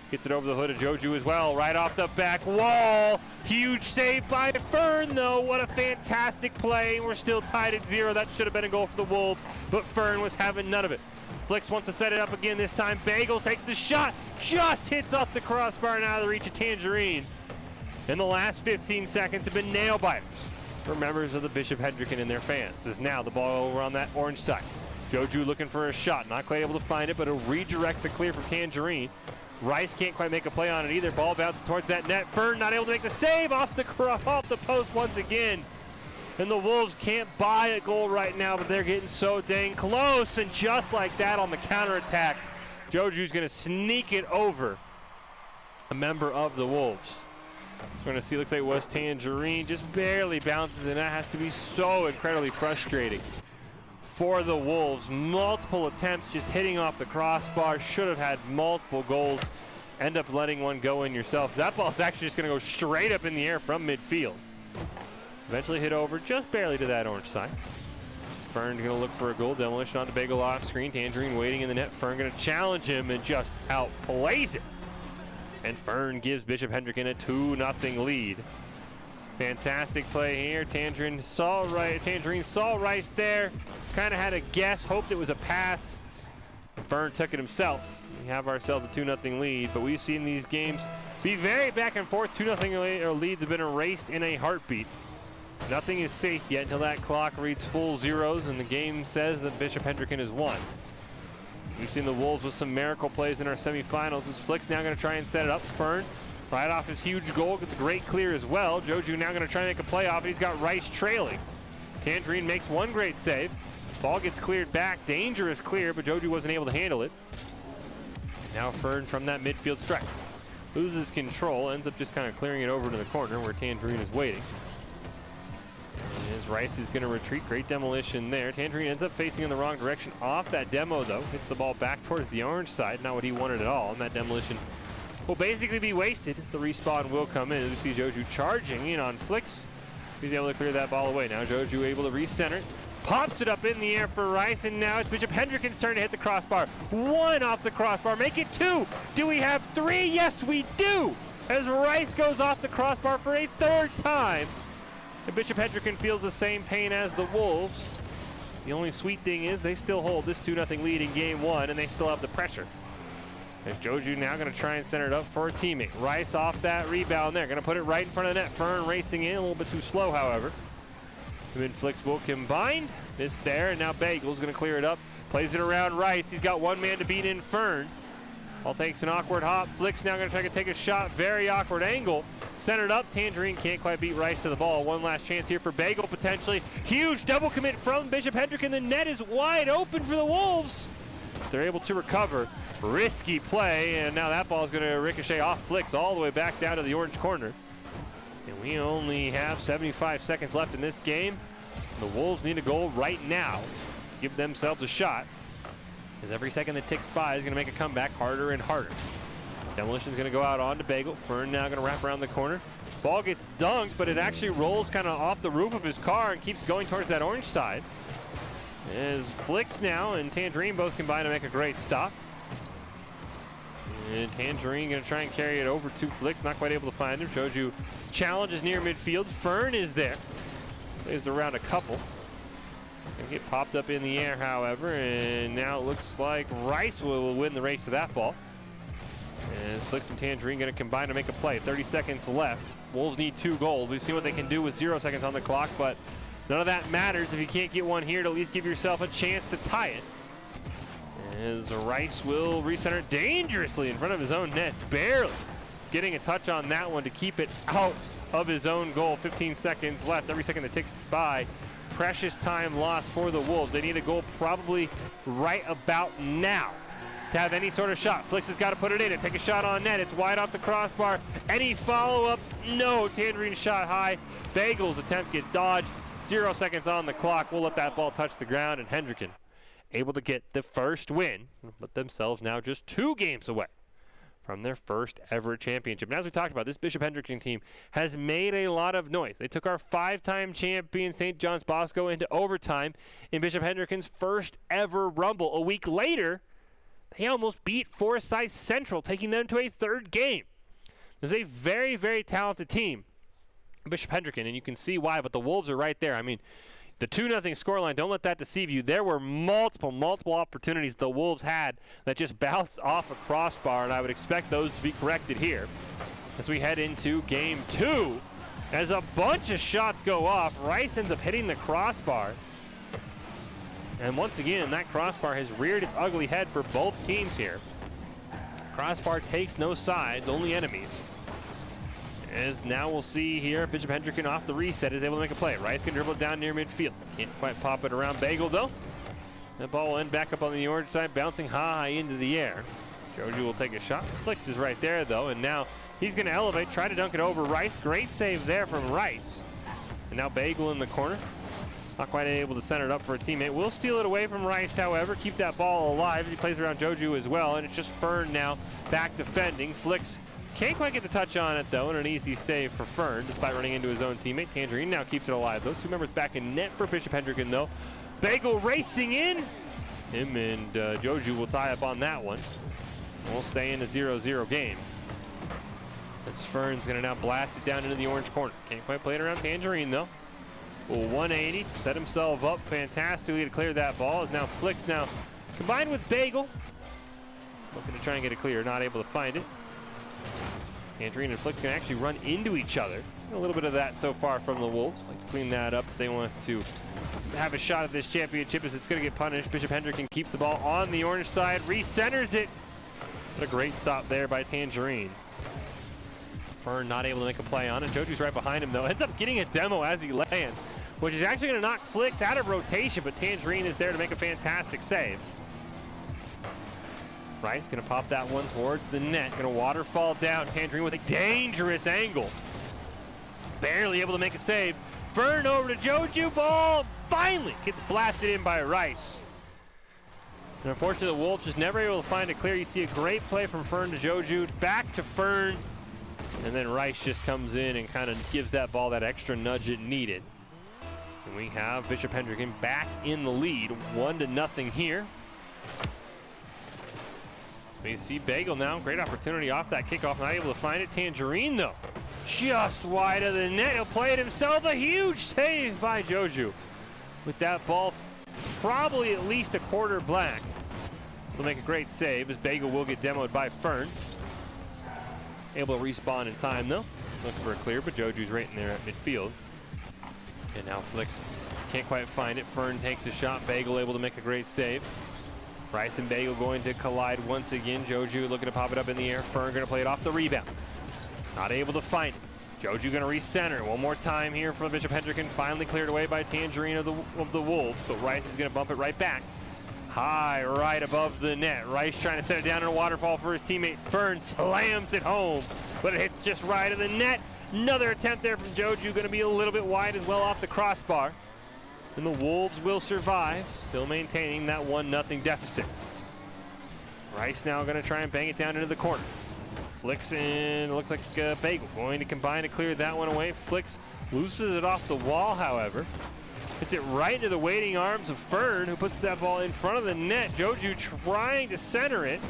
Gets it over the hood of Joju as well, right off the back wall. Huge save by Fern though. What a fantastic play. We're still tied at 0. That should have been a goal for the Wolves, but Fern was having none of it. Flicks wants to set it up again this time. Bagels takes the shot, just hits off the crossbar and out of the reach of Tangerine. And the last 15 seconds have been nail biters for members of the Bishop Hendricken and their fans. As now the ball over on that orange side. Joju looking for a shot, not quite able to find it, but a redirect the clear from Tangerine. Rice can't quite make a play on it either. Ball bounces towards that net. Fern not able to make the save off the post once again. And the Wolves can't buy a goal right now, but they're getting so dang close. And just like that on the counterattack, Joju's going to sneak it over a member of the Wolves. We're going to see, looks like it was Tangerine, just barely bounces, and that has to be so incredibly frustrating for the Wolves. Multiple attempts just hitting off the crossbar, should have had multiple goals, end up letting one go in yourself. That ball's actually just going to go straight up in the air from midfield. Eventually hit over just barely to that orange side. Fern going to look for a goal. Demolition on the Bagel off screen. Tangerine waiting in the net. Fern going to challenge him and just outplays it. And Fern gives Bishop Hendricken a 2-0 lead. Fantastic play here. Tangerine saw Rice there. Kind of had a guess, hoped it was a pass. Fern took it himself. We have ourselves a 2-0 lead, but we've seen these games be very back and forth. 2-0 leads have been erased in a heartbeat. Nothing is safe yet until that clock reads full zeros and the game says that Bishop Hendricken has won. We've seen the Wolves with some miracle plays in our semifinals. As Flick's now going to try and set it up. Fern, right off his huge goal, gets a great clear as well. Joju now going to try and make a play off it. He's got Rice trailing. Tangerine makes one great save. Ball gets cleared back. Dangerous clear, but Joju wasn't able to handle it. Now Fern from that midfield strike loses control, ends up just kind of clearing it over to the corner where Tangerine is waiting. As Rice is going to retreat, great demolition there. Tangerine ends up facing in the wrong direction off that demo though. Hits the ball back towards the orange side, not what he wanted at all. And that demolition will basically be wasted as the respawn will come in. As we see Joju charging in on Flicks. He's able to clear that ball away. Now Joju able to recenter it. Pops it up in the air for Rice, and now it's Bishop Hendricken's turn to hit the crossbar. 1 off the crossbar, make it 2. Do we have 3? Yes, we do! As Rice goes off the crossbar for a 3rd time. And Bishop Hendricken feels the same pain as the Wolves. The only sweet thing is they still hold this 2-0 lead in game 1, and they still have the pressure. As Joju now going to try and center it up for a teammate. Rice off that rebound there, going to put it right in front of the net. Fern racing in, a little bit too slow, however. The mid-flicks will combine. Missed there, and now Bagel's going to clear it up. Plays it around Rice. He's got one man to beat in Fern. Ball takes an awkward hop. Flicks now going to try to take a shot. Very awkward angle. Centered up. Tangerine can't quite beat Rice to the ball. One last chance here for Bagel potentially. Huge double commit from Bishop Hendricken. The net is wide open for the Wolves. They're able to recover. Risky play, and now that ball is going to ricochet off Flicks all the way back down to the orange corner. And we only have 75 seconds left in this game. The Wolves need a goal right now to give themselves a shot. As every second that ticks by is going to make a comeback harder and harder. Demolition is going to go out onto Bagel. Fern now going to wrap around the corner. Ball gets dunked, but it actually rolls kind of off the roof of his car and keeps going towards that orange side. As Flicks now and Tangerine both combine to make a great stop. And Tangerine going to try and carry it over to Flicks. Not quite able to find him. Joju challenges near midfield. Fern is there. Plays around a couple. Gonna get popped up in the air, however, and now it looks like Rice will win the race to that ball. And Flicks and Tangerine going to combine to make a play. 30 seconds left. Wolves need 2 goals. We've seen what they can do with 0 seconds on the clock, but none of that matters if you can't get one here to at least give yourself a chance to tie it. As Rice will recenter dangerously in front of his own net, barely getting a touch on that one to keep it out of his own goal. 15 seconds left. Every second that ticks by precious time lost for the Wolves. They need a goal probably right about now to have any sort of shot. Flicks has got to put it in and take a shot on net. It's wide off the crossbar. Any follow-up? No. Tangerine shot high. Bagel's attempt gets dodged. 0 seconds on the clock. We'll let that ball touch the ground, and Hendricken able to get the first win, but themselves now just 2 games away from their first ever championship. And as we talked about, this Bishop Hendricken team has made a lot of noise. They took our 5-time champion St. John's Bosco into overtime in Bishop Hendricken's first ever Rumble. A week later, they almost beat Forsyth Central, taking them to a 3rd game. This is a very, very talented team, Bishop Hendricken, and you can see why, but the Wolves are right there. I mean, the 2-0 scoreline, don't let that deceive you. There were multiple opportunities the Wolves had that just bounced off a crossbar, and I would expect those to be corrected here as we head into game 2. As a bunch of shots go off, Rice ends up hitting the crossbar. And once again, that crossbar has reared its ugly head for both teams here. Crossbar takes no sides, only enemies. As now we'll see here, Bishop Hendricken off the reset is able to make a play. Rice can dribble it down near midfield. Can't quite pop it around Bagel though. That ball will end back up on the orange side, bouncing high into the air. Joju will take a shot. Flicks is right there though, and now he's going to elevate, try to dunk it over Rice. Great save there from Rice. And now Bagel in the corner. Not quite able to center it up for a teammate. Will steal it away from Rice, however. Keep that ball alive. He plays around Joju as well, and it's just Fern now back defending. Flicks can't quite get the touch on it, though, and an easy save for Fern, despite running into his own teammate. Tangerine now keeps it alive, though. 2 members back in net for Bishop Hendricken, though. Bagel racing in. Him and Joju will tie up on that one. We'll stay in a 0-0 game. As Fern's going to now blast it down into the orange corner. Can't quite play it around Tangerine, though. 180, set himself up fantastically to clear that ball. As now Flicks now combined with Bagel. Looking to try and get it clear, not able to find it. Tangerine and Flicks can actually run into each other. Seen a little bit of that so far from the Wolves. Like to clean that up if they want to have a shot at this championship, as it's going to get punished. Bishop Hendricken keeps the ball on the orange side, re-centers it. What a great stop there by Tangerine. Fern not able to make a play on it. Joju's right behind him though. Ends up getting a demo as he lands, which is actually going to knock Flicks out of rotation, but Tangerine is there to make a fantastic save. Rice going to pop that one towards the net. Going to waterfall down. Tangerine with a dangerous angle. Barely able to make a save. Fern over to Joju. Ball finally gets blasted in by Rice. And unfortunately, the Wolves just never able to find it clear. You see a great play from Fern to Joju. Back to Fern. And then Rice just comes in and kind of gives that ball that extra nudge it needed. And we have Bishop Hendricken back in the lead. 1-0 here. We see Bagel now. Great opportunity off that kickoff. Not able to find it. Tangerine, though, just wide of the net. He'll play it himself. A huge save by Joju. With that ball probably at least a quarter black. He'll make a great save as Bagel will get demoed by Fern. Able to respawn in time, though. Looks for a clear, but Joju's right in there at midfield. And now Flicks can't quite find it. Fern takes a shot. Bagel able to make a great save. Rice and Bagel going to collide once again. Joju looking to pop it up in the air. Fern going to play it off the rebound. Not able to find it. Joju going to recenter. One more time here for Bishop Hendricken. Finally cleared away by Tangerine of the Wolves, but Rice is going to bump it right back. High right above the net. Rice trying to set it down in a waterfall for his teammate. Fern slams it home, but it hits just right of the net. Another attempt there from Joju, going to be a little bit wide as well off the crossbar. And the Wolves will survive, still maintaining that 1-0 deficit. Rice now going to try and bang it down into the corner. Flicks in, looks like Bagel going to combine to clear that one away. Flicks loses it off the wall, however. Hits it right into the waiting arms of Fern, who puts that ball in front of the net. Joju trying to center it,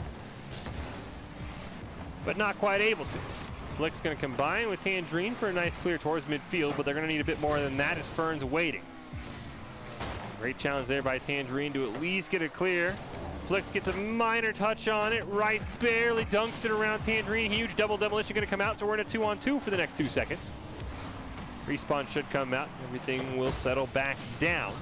but not quite able to. Flick's going to combine with Tangerine for a nice clear towards midfield, but they're going to need a bit more than that as Fern's waiting. Great challenge there by Tangerine to at least get it clear. Flicks gets a minor touch on it. Rice barely dunks it around Tangerine. Huge double demolition going to come out, so we're in a 2-on-2 for the next 2 seconds. Respawn should come out. Everything will settle back down.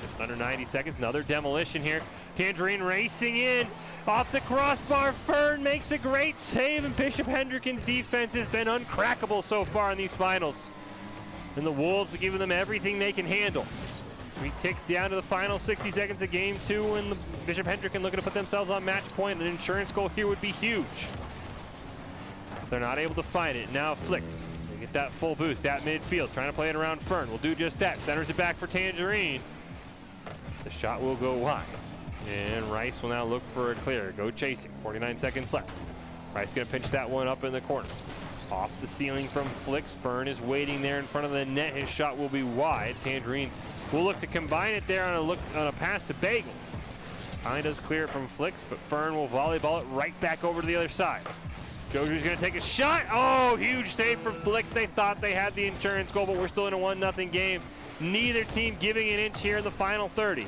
Just under 90 seconds. Another demolition here. Tangerine racing in. Off the crossbar, Fern makes a great save, and Bishop Hendricken's defense has been uncrackable so far in these finals. And the Wolves are giving them everything they can handle. We tick down to the final 60 seconds of game 2, and the Bishop Hendricken looking to put themselves on match point. An insurance goal here would be huge. If they're not able to find it, now Flicks. They get that full boost at midfield, trying to play it around Fern. Will do just that. Centers it back for Tangerine. The shot will go wide. And Rice will now look for a clear. Go chasing. 49 seconds left. Rice going to pinch that one up in the corner. Off the ceiling from Flicks. Fern is waiting there in front of the net. His shot will be wide. Tangerine will look to combine it there on a pass to Bagel. Finally does clear it from Flicks, but Fern will volleyball it right back over to the other side. Joju's going to take a shot. Oh, huge save from Flicks. They thought they had the insurance goal, but we're still in a 1-0 game. Neither team giving an inch here in the final 30.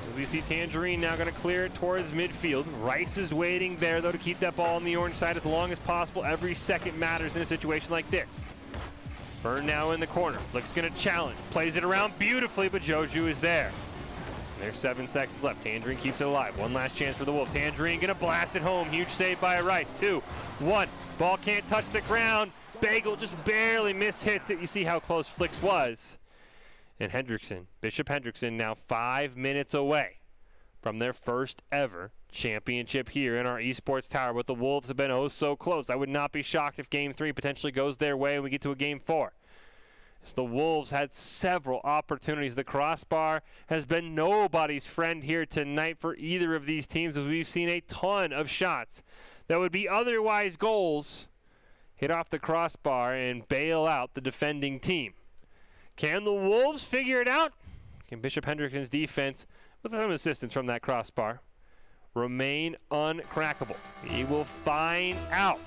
As we see Tangerine now going to clear it towards midfield. Rice is waiting there, though, to keep that ball on the orange side as long as possible. Every second matters in a situation like this. Fern now in the corner. Flick's going to challenge. Plays it around beautifully, but Joju is there. There's 7 seconds left. Tangerine keeps it alive. One last chance for the Wolves. Tangerine going to blast it home. Huge save by Rice. 2-1. Ball can't touch the ground. Bagel just barely mishits it. You see how close Flicks was. And Bishop Hendricken now 5 minutes away from their first ever championship here in our Esports Tower. But the Wolves have been oh so close. I would not be shocked if Game 3 potentially goes their way and we get to a Game 4. So the Wolves had several opportunities. The crossbar has been nobody's friend here tonight for either of these teams, as we've seen a ton of shots that would be otherwise goals hit off the crossbar and bail out the defending team. Can the Wolves figure it out? Can Bishop Hendricken's defense, with some assistance from that crossbar, remain uncrackable? We will find out.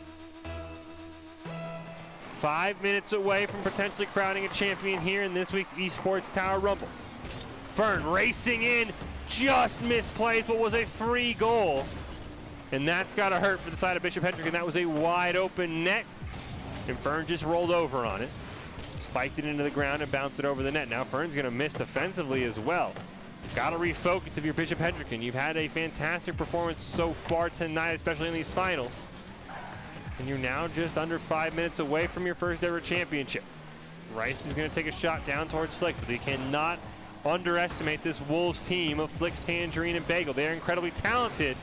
5 minutes away from potentially crowning a champion here in this week's Esports Tower Rumble. Fern racing in, just misplaced what was a free goal. And that's got to hurt for the side of Bishop Hendricken. That was a wide open net, and Fern just rolled over on it. Spiked it into the ground and bounced it over the net. Now Fern's going to miss defensively as well. Got to refocus if you're Bishop Hendricken. You've had a fantastic performance so far tonight, especially in these finals. And you're now just under 5 minutes away from your first ever championship. Rice is going to take a shot down towards Flick, but he cannot underestimate this Wolves team of Flicks, Tangerine, and Bagel. They're incredibly talented.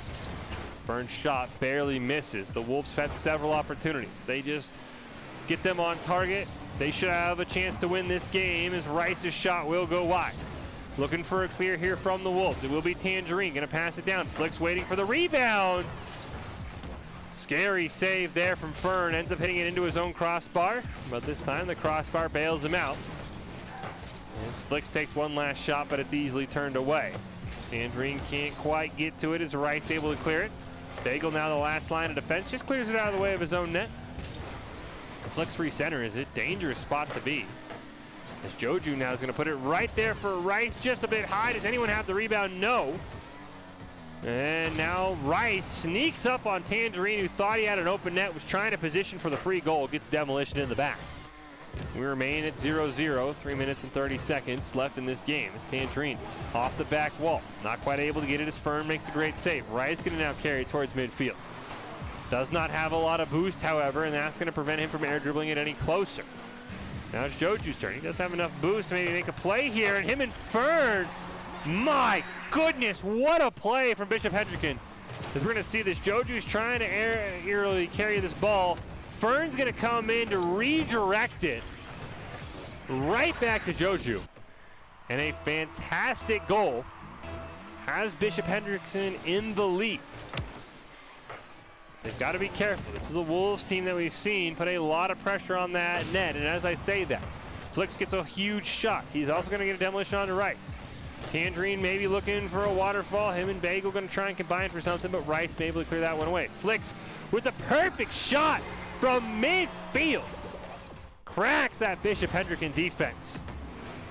Fern's shot barely misses. The Wolves had several opportunities. They just get them on target. They should have a chance to win this game, as Rice's shot will go wide. Looking for a clear here from the Wolves. It will be Tangerine going to pass it down. Flick's waiting for the rebound. Scary save there from Fern. Ends up hitting it into his own crossbar, but this time the crossbar bails him out. As Flicks takes one last shot, but it's easily turned away. Tangerine can't quite get to it as Rice able to clear it. Bagel now the last line of defense, just clears it out of the way of his own net. Flicks recenter is a dangerous spot to be. As Joju now is going to put it right there for Rice, just a bit high. Does anyone have the rebound? No. And now Rice sneaks up on Tangerine, who thought he had an open net, was trying to position for the free goal, gets demolition in the back. We remain at 0-0, 3 minutes and 30 seconds left in this game. As Tangerine off the back wall, not quite able to get it as Fern makes a great save. Rice going to now carry it towards midfield. Does not have a lot of boost, however, and that's going to prevent him from air dribbling it any closer. Now it's Joju's turn. He does have enough boost to maybe make a play here, and him and Fern, my goodness, what a play from Bishop Hendricken. As we're going to see this, Joju's trying to aerially carry this ball. Fern's going to come in to redirect it right back to Joju. And a fantastic goal has Bishop Hendricken in the lead. They've got to be careful. This is a Wolves team that we've seen put a lot of pressure on that net, and as I say that, Flicks gets a huge shot. He's also going to get a demolition onto Rice. Tangerine maybe looking for a waterfall. Him and Bagel going to try and combine for something, but Rice may be able to clear that one away. Flicks with a perfect shot from midfield. Cracks that Bishop Hendricken defense.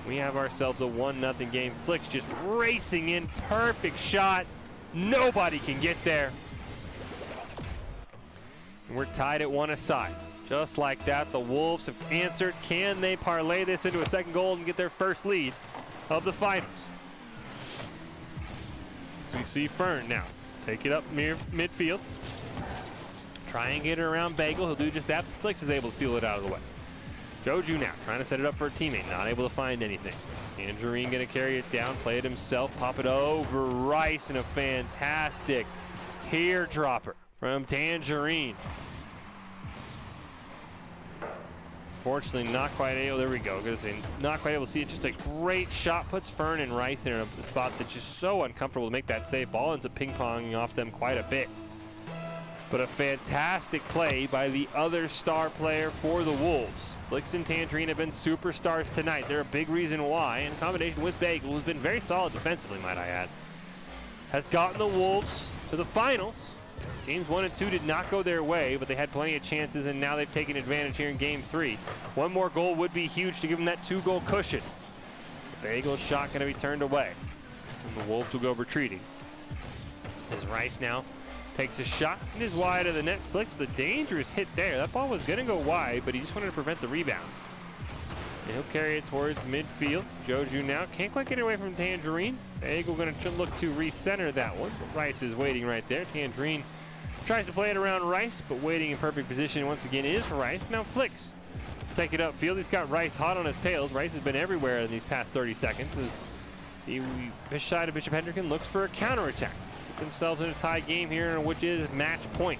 We have ourselves a 1-0 game. Flicks just racing in, perfect shot. Nobody can get there. And we're tied at 1 aside. Just like that, the Wolves have answered. Can they parlay this into a second goal and get their first lead of the finals? So we see Fern now take it up near midfield. Try and get it around Bagel. He'll do just that. Flicks is able to steal it out of the way. Joju now trying to set it up for a teammate, not able to find anything. Tangerine gonna carry it down, play it himself, pop it over Rice, and a fantastic teardropper from Tangerine. Fortunately, not quite able, there we go, not quite able to see it. Just a great shot, puts Fern and Rice in a spot that's just so uncomfortable to make that save. Ball ends up ping-ponging off them quite a bit. But a fantastic play by the other star player for the Wolves. Flix and Tangerine have been superstars tonight. They're a big reason why, in combination with Bagel, who's been very solid defensively, might I add, has gotten the Wolves to the finals. Games 1 and 2 did not go their way, but they had plenty of chances, and now they've taken advantage here in Game 3. One more goal would be huge to give them that 2-goal cushion. The Bagel's shot going to be turned away, and the Wolves will go retreating. As Rice now takes a shot, it is wide of the net. Flix with a dangerous hit there. That ball was going to go wide, but he just wanted to prevent the rebound. And he'll carry it towards midfield. Joju now can't quite get away from Tangerine. Bagel going to look to recenter that one, but Rice is waiting right there. Tangerine tries to play it around Rice, but waiting in perfect position once again is Rice. Now Flix take it upfield. He's got Rice hot on his tails. Rice has been everywhere in these past 30 seconds as the side of Bishop Hendricken looks for a counterattack. Put themselves in a tie game here, which is match point.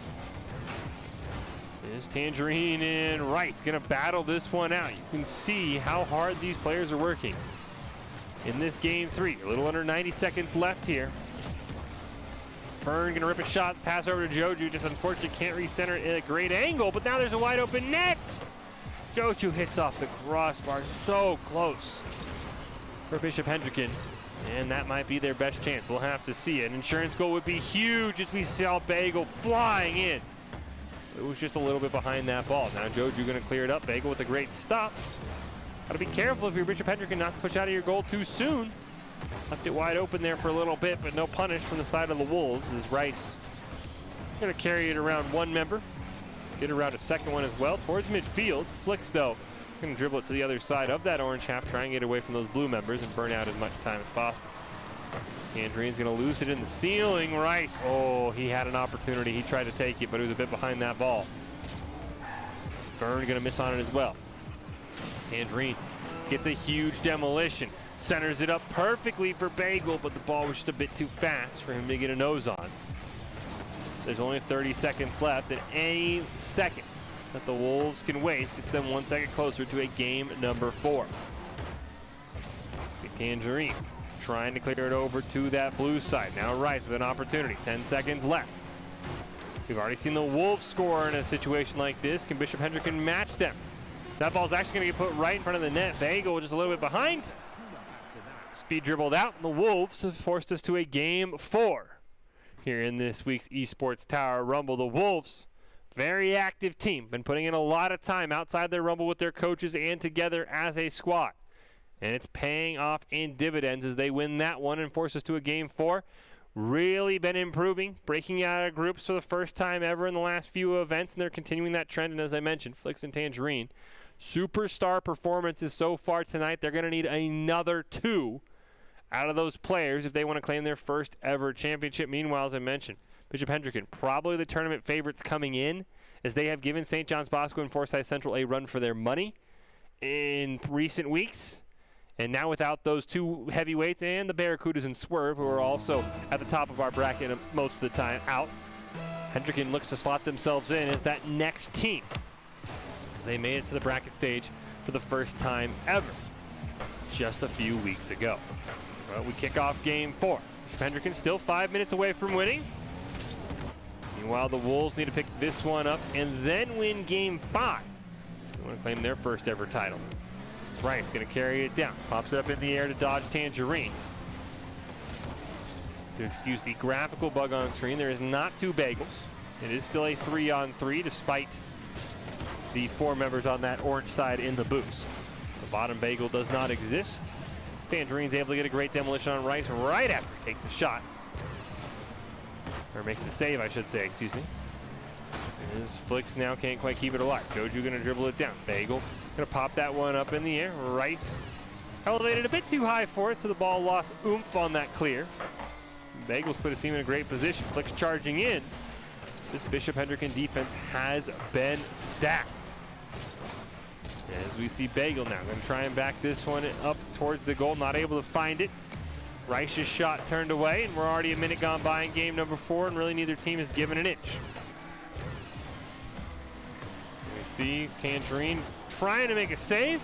There's Tangerine and Rice going to battle this one out. You can see how hard these players are working in this Game 3. A little under 90 seconds left here. Fern going to rip a shot, pass over to Joju. Just unfortunately can't recenter it at a great angle, but now there's a wide open net. Joju hits off the crossbar, so close for Bishop Hendricken. And that might be their best chance. We'll have to see. An insurance goal would be huge as we saw Bagel flying in. It was just a little bit behind that ball. Now Joju going to clear it up. Bagel with a great stop. Got to be careful if you're Bishop Hendricken not to push out of your goal too soon. Left it wide open there for a little bit, but no punish from the side of the Wolves as Rice going to carry it around one member. Get around a second one as well towards midfield. Flix though going to dribble it to the other side of that orange half, try and get away from those blue members and burn out as much time as possible. Tangerine's going to lose it in the ceiling. Rice, oh, he had an opportunity. He tried to take it, but it was a bit behind that ball. Fern going to miss on it as well. Tangerine gets a huge demolition. Centers it up perfectly for Bagel, but the ball was just a bit too fast for him to get a nose on. There's only 30 seconds left, and any second that the Wolves can waste gets them 1 second closer to a game number 4. See Tangerine trying to clear it over to that blue side. Now Rice with an opportunity. 10 seconds left. We've already seen the Wolves score in a situation like this. Can Bishop Hendricken match them? That ball's actually going to get put right in front of the net. Bagel just a little bit behind. Speed dribbled out, and the Wolves have forced us to a game 4 here in this week's Esports Tower Rumble. The Wolves, very active team, been putting in a lot of time outside their Rumble with their coaches and together as a squad. And it's paying off in dividends as they win that one and force us to a game 4. Really been improving, breaking out of groups for the first time ever in the last few events, and they're continuing that trend. And as I mentioned, Flix and Tangerine, superstar performances so far tonight. They're going to need another 2 out of those players if they want to claim their first ever championship. Meanwhile, as I mentioned, Bishop Hendricken, probably the tournament favorites coming in, as they have given St. John's Bosco and Forsyth Central a run for their money in recent weeks. And now without those 2 heavyweights and the Barracudas and Swerve, who are also at the top of our bracket most of the time, out, Hendricken looks to slot themselves in as that next team, as they made it to the bracket stage for the first time ever just a few weeks ago. Well, we kick off game 4. Bishop Hendricken still 5 minutes away from winning. Meanwhile, the Wolves need to pick this one up and then win game 5. They want to claim their first ever title. Rice going to carry it down. Pops it up in the air to dodge Tangerine. To excuse the graphical bug on screen, there is not 2 Bagels. It is still a 3-on-3 despite the 4 members on that orange side in the boost. The bottom Bagel does not exist. Tangerine's able to get a great demolition on Rice right after he takes the shot. Or makes the save, I should say, excuse me. As Flix now can't quite keep it alive. Joju going to dribble it down. Bagel going to pop that one up in the air. Rice elevated a bit too high for it, so the ball lost oomph on that clear. Bagels put his team in a great position. Flix charging in. This Bishop Hendricken defense has been stacked. As we see Bagel now, going to try and back this one up towards the goal, not able to find it. Reich's shot turned away, and we're already a minute gone by in game number 4, and really neither team has given an inch. We see Tangerine trying to make a save.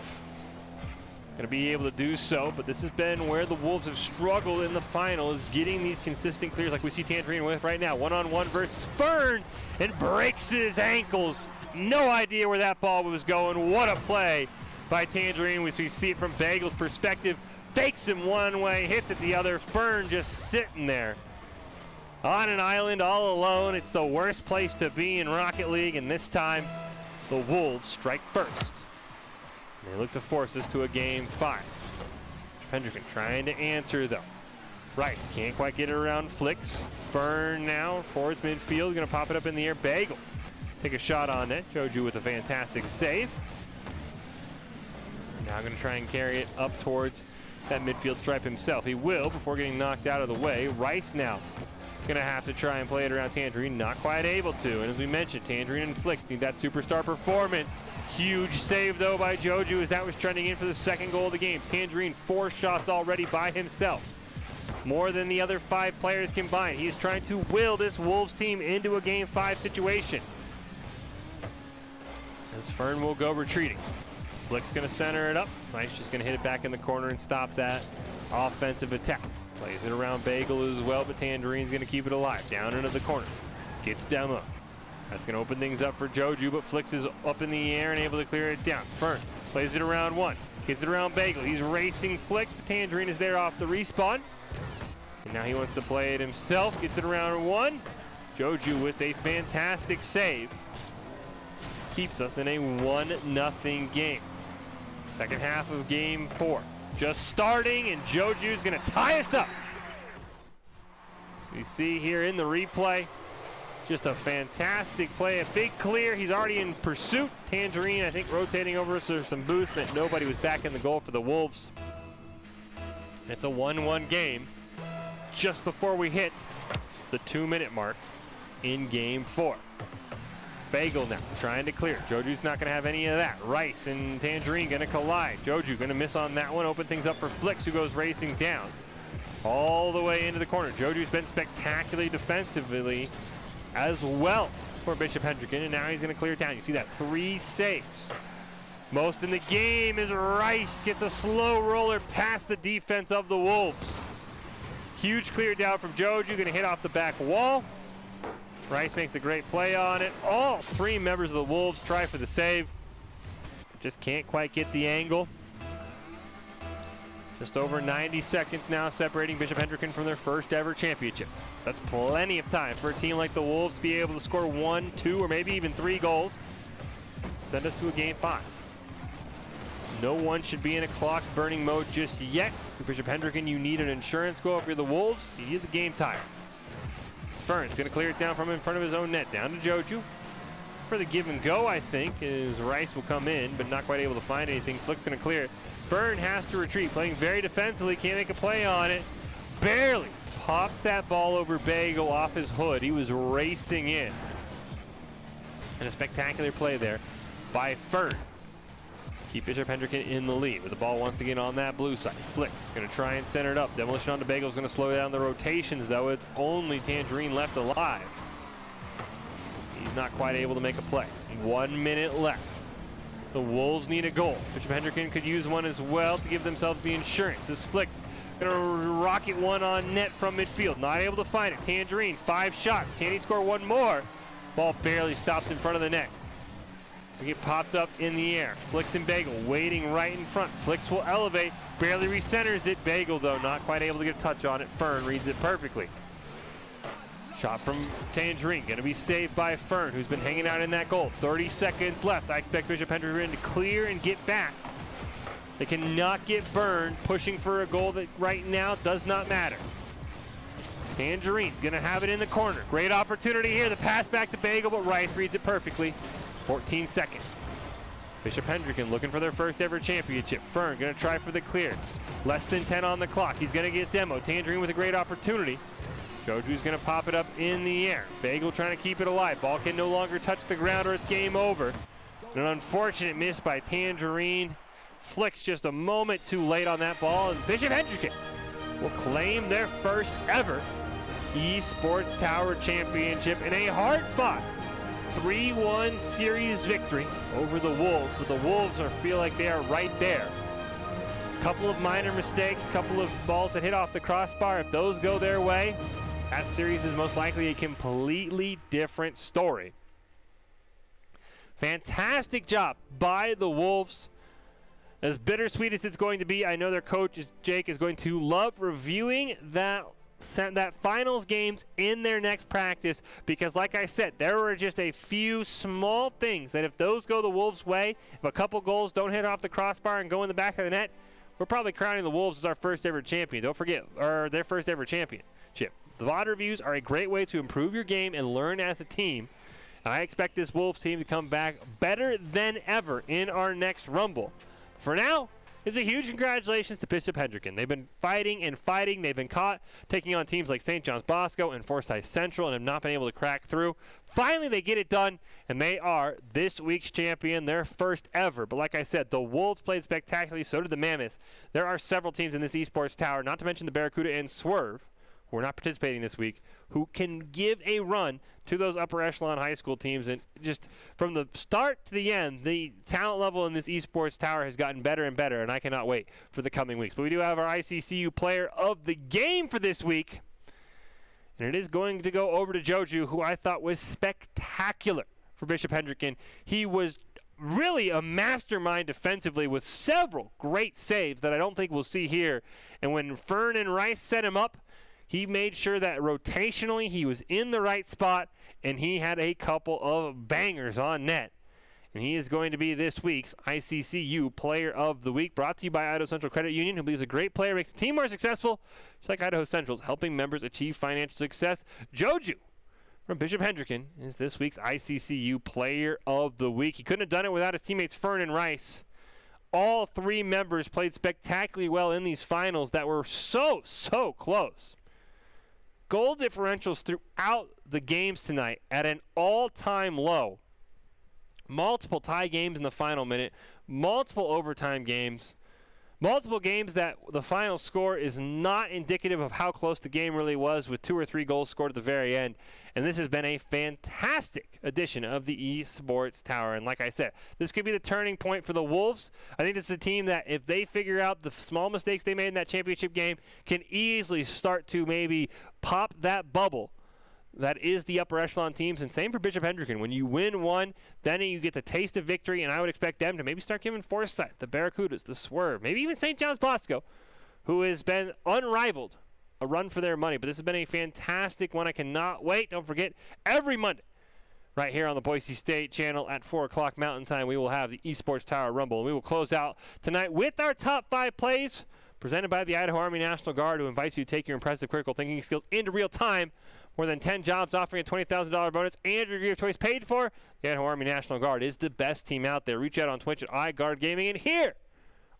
Going to be able to do so, but this has been where the Wolves have struggled in the final, is getting these consistent clears like we see Tangerine with right now. One-on-one versus Fern, and breaks his ankles. No idea where that ball was going. What a play by Tangerine. We see it from Bagel's perspective. Fakes him one way, hits it the other. Fern just sitting there on an island all alone. It's the worst place to be in Rocket League, and this time the Wolves strike first. They look to force us to a game 5. Hendricken trying to answer though. Rice can't quite get it around Flicks. Fern now towards midfield, gonna pop it up in the air. Bagel take a shot on net. Joju with a fantastic save. Now gonna try and carry it up towards that midfield stripe himself. He will before getting knocked out of the way. Rice now gonna have to try and play it around Tangerine, not quite able to. And as we mentioned, Tangerine and Flicks need that superstar performance. Huge save though by Joju as that was trending in for the second goal of the game. Tangerine 4 shots already by himself. More than the other 5 players combined. He's trying to will this Wolves team into a game 5 situation. As Fern will go retreating. Flick's gonna center it up. Rice just gonna hit it back in the corner and stop that offensive attack. Plays it around Bagel as well, but Tangerine's gonna keep it alive. Down into the corner. Gets demo. That's gonna open things up for Joju, but Flicks is up in the air and able to clear it down. Fern plays it around 1. Gets it around Bagel. He's racing Flicks, but Tangerine is there off the respawn. And now he wants to play it himself. Gets it around 1. Joju with a fantastic save. Keeps us in a 1-0 game. Second half of game 4. Just starting, and Joju's gonna tie us up. So you see here in the replay, just a fantastic play, a big clear. He's already in pursuit. Tangerine, I think, rotating over for some boost, but nobody was back in the goal for the Wolves. It's a 1-1 game just before we hit the 2-minute mark in game 4. Bagel now trying to clear. Joju's not going to have any of that. Rice and Tangerine going to collide. Joju going to miss on that one. Open things up for Flicks, who goes racing down all the way into the corner. Joju's been spectacularly defensively as well for Bishop Hendricken, and now he's going to clear it down. You see that 3 saves. Most in the game as Rice gets a slow roller past the defense of the Wolves. Huge clear down from Joju, going to hit off the back wall. Rice makes a great play on it. All 3 members of the Wolves try for the save. Just can't quite get the angle. Just over 90 seconds now separating Bishop Hendricken from their first ever championship. That's plenty of time for a team like the Wolves to be able to score 1, 2, or maybe even 3 goals. Send us to a game 5. No one should be in a clock burning mode just yet. For Bishop Hendricken, you need an insurance goal. If you're the Wolves, you need the game tire. Fern's going to clear it down from in front of his own net. Down to Joju. For the give and go, I think, is Rice will come in, but not quite able to find anything. Flick's going to clear it. Fern has to retreat, playing very defensively. Can't make a play on it. Barely pops that ball over Bagel off his hood. He was racing in. And a spectacular play there by Fern. Keep Bishop Hendricken in the lead with the ball once again on that blue side. Flicks going to try and center it up. Demolition onto Bagel is going to slow down the rotations, though. It's only Tangerine left alive. He's not quite able to make a play. 1 minute left. The Wolves need a goal. Bishop Hendricken could use one as well to give themselves the insurance. This Flicks going to rocket one on net from midfield. Not able to find it. Tangerine, 5 shots. Can he score one more? Ball barely stops in front of the net. We get popped up in the air. Flicks and Bagel waiting right in front. Flicks will elevate, barely recenters it. Bagel, though, not quite able to get a touch on it. Fern reads it perfectly. Shot from Tangerine, going to be saved by Fern, who's been hanging out in that goal. 30 seconds left. I expect Bishop Hendricken to clear and get back. They cannot get burned, pushing for a goal that right now does not matter. Tangerine's going to have it in the corner. Great opportunity here. The pass back to Bagel, but Rice reads it perfectly. 14 seconds. Bishop Hendricken looking for their first ever championship. Fern going to try for the clear. Less than 10 on the clock. He's going to get demo. Tangerine with a great opportunity. Joju's going to pop it up in the air. Bagel trying to keep it alive. Ball can no longer touch the ground or it's game over. An unfortunate miss by Tangerine. Flicks just a moment too late on that ball, and Bishop Hendricken will claim their first ever Esports Tower Championship in a hard-fought 3-1 series victory over the Wolves, but the Wolves feel like they are right there. Couple of minor mistakes, couple of balls that hit off the crossbar. If those go their way, that series is most likely a completely different story. Fantastic job by the Wolves. As bittersweet as it's going to be, I know their coach, Jake, is going to love reviewing that finals games in their next practice, because like I said, there were just a few small things that if those go the Wolves' way, if a couple goals don't hit off the crossbar and go in the back of the net, we're probably crowning the Wolves as our first ever champion. Don't forget, or their first ever championship. The VOD reviews are a great way to improve your game and learn as a team. And I expect this Wolves team to come back better than ever in our next Rumble. For now, it's a huge congratulations to Bishop Hendricken. They've been fighting and fighting. They've been caught taking on teams like St. John's Bosco and Forsyth Central and have not been able to crack through. Finally, they get it done, and they are this week's champion, their first ever. But like I said, the Wolves played spectacularly, so did the Mammoths. There are several teams in this Esports Tower, not to mention the Barracuda and Swerve, who are not participating this week, who can give a run to those upper echelon high school teams. And just from the start to the end, the talent level in this Esports Tower has gotten better and better, and I cannot wait for the coming weeks. But we do have our ICCU player of the game for this week, and it is going to go over to Joju, who I thought was spectacular for Bishop Hendricken. He was really a mastermind defensively with several great saves that I don't think we'll see here. And when Fern and Rice set him up, he made sure that rotationally he was in the right spot, and he had a couple of bangers on net. And he is going to be this week's ICCU Player of the Week, brought to you by Idaho Central Credit Union, who believes a great player makes the team more successful, just like Idaho Central's helping members achieve financial success. Joju from Bishop Hendricken is this week's ICCU Player of the Week. He couldn't have done it without his teammates Fern and Rice. All three members played spectacularly well in these finals that were so close. Goal differentials throughout the games tonight at an all-time low. Multiple tie games in the final minute, multiple overtime games, multiple games that the final score is not indicative of how close the game really was, with 2 or 3 goals scored at the very end. And this has been a fantastic edition of the Esports Tower. And like I said, this could be the turning point for the Wolves. I think this is a team that, if they figure out the small mistakes they made in that championship game, can easily start to maybe pop that bubble that is the upper echelon teams. And same for Bishop Hendricken. When you win one, then you get the taste of victory, and I would expect them to maybe start giving Forsyth, the Barracudas, the Swerve, maybe even St. John's Bosco, who has been unrivaled, a run for their money. But this has been a fantastic one. I cannot wait. Don't forget, every Monday, right here on the Boise State channel at 4 o'clock Mountain Time, we will have the Esports Tower Rumble. And we will close out tonight with our top 5 plays presented by the Idaho Army National Guard, who invites you to take your impressive critical thinking skills into real time. More than 10 jobs offering a $20,000 bonus and your degree of choice paid for. The Idaho Army National Guard is the best team out there. Reach out on Twitch at iGuardGaming. And here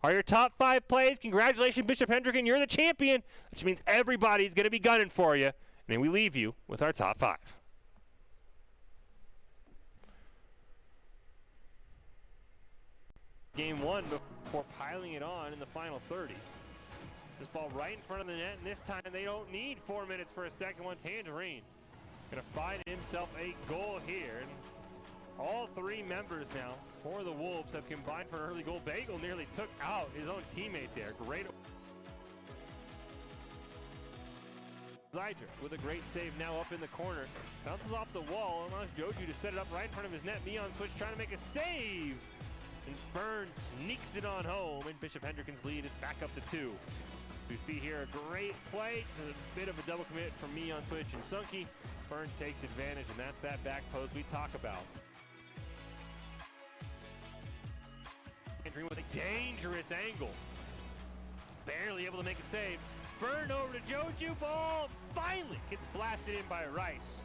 are your top 5 plays. Congratulations, Bishop Hendricken. You're the champion, which means everybody's going to be gunning for you. And then we leave you with our top 5. Game 1 before piling it on in the final 30. This ball right in front of the net, and this time they don't need 4 minutes for a second one. Tangerine going to find himself a goal here. And all 3 members now for the Wolves have combined for an early goal. Bagel nearly took out his own teammate there. Great. Zydra with a great save now up in the corner. Bounces off the wall, allows Joju to set it up right in front of his net. Me on Twitch trying to make a save. And Fern sneaks it on home, and Bishop Hendricken's lead is back up to 2. We see here a great play. It's a bit of a double commit from me on Twitch and Sunky. Fern takes advantage, and that's that back post we talk about. Andrew with a dangerous angle. Barely able to make a save. Fern over to Joju. Ball finally gets blasted in by Rice.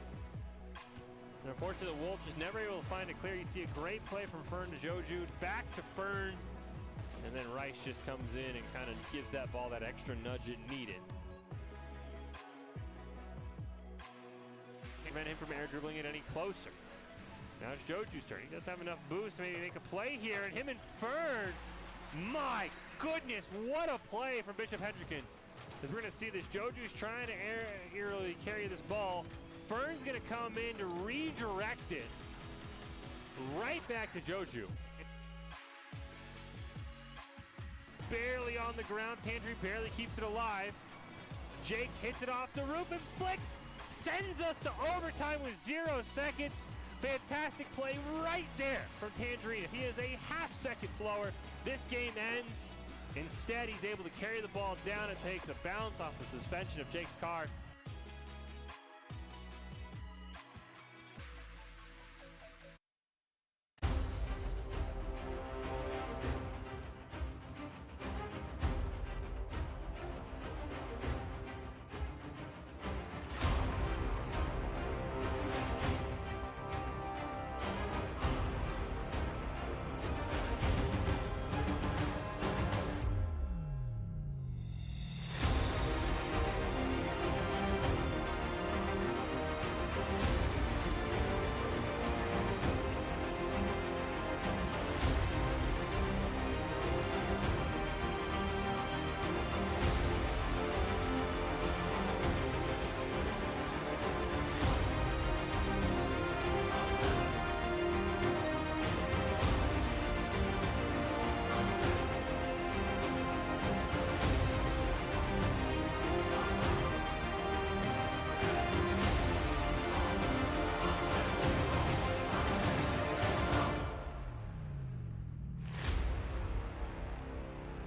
And unfortunately, the Wolves just never able to find it clear. You see a great play from Fern to Joju. Back to Fern. And then Rice just comes in and kind of gives that ball that extra nudge it needed. Prevent him from air dribbling it any closer. Now it's Joju's turn. He does have enough boost to maybe make a play here, and him and Fern, my goodness, what a play from Bishop Hedricken. As we're going to see this, Joju's trying to aerially carry this ball. Fern's going to come in to redirect it right back to Joju. Barely on the ground, Tangerine barely keeps it alive. Jake hits it off the roof and flicks, sends us to overtime with 0 seconds. Fantastic play right there from Tangerine. If he is a half-second slower, this game ends. Instead, he's able to carry the ball down and takes a bounce off the suspension of Jake's car.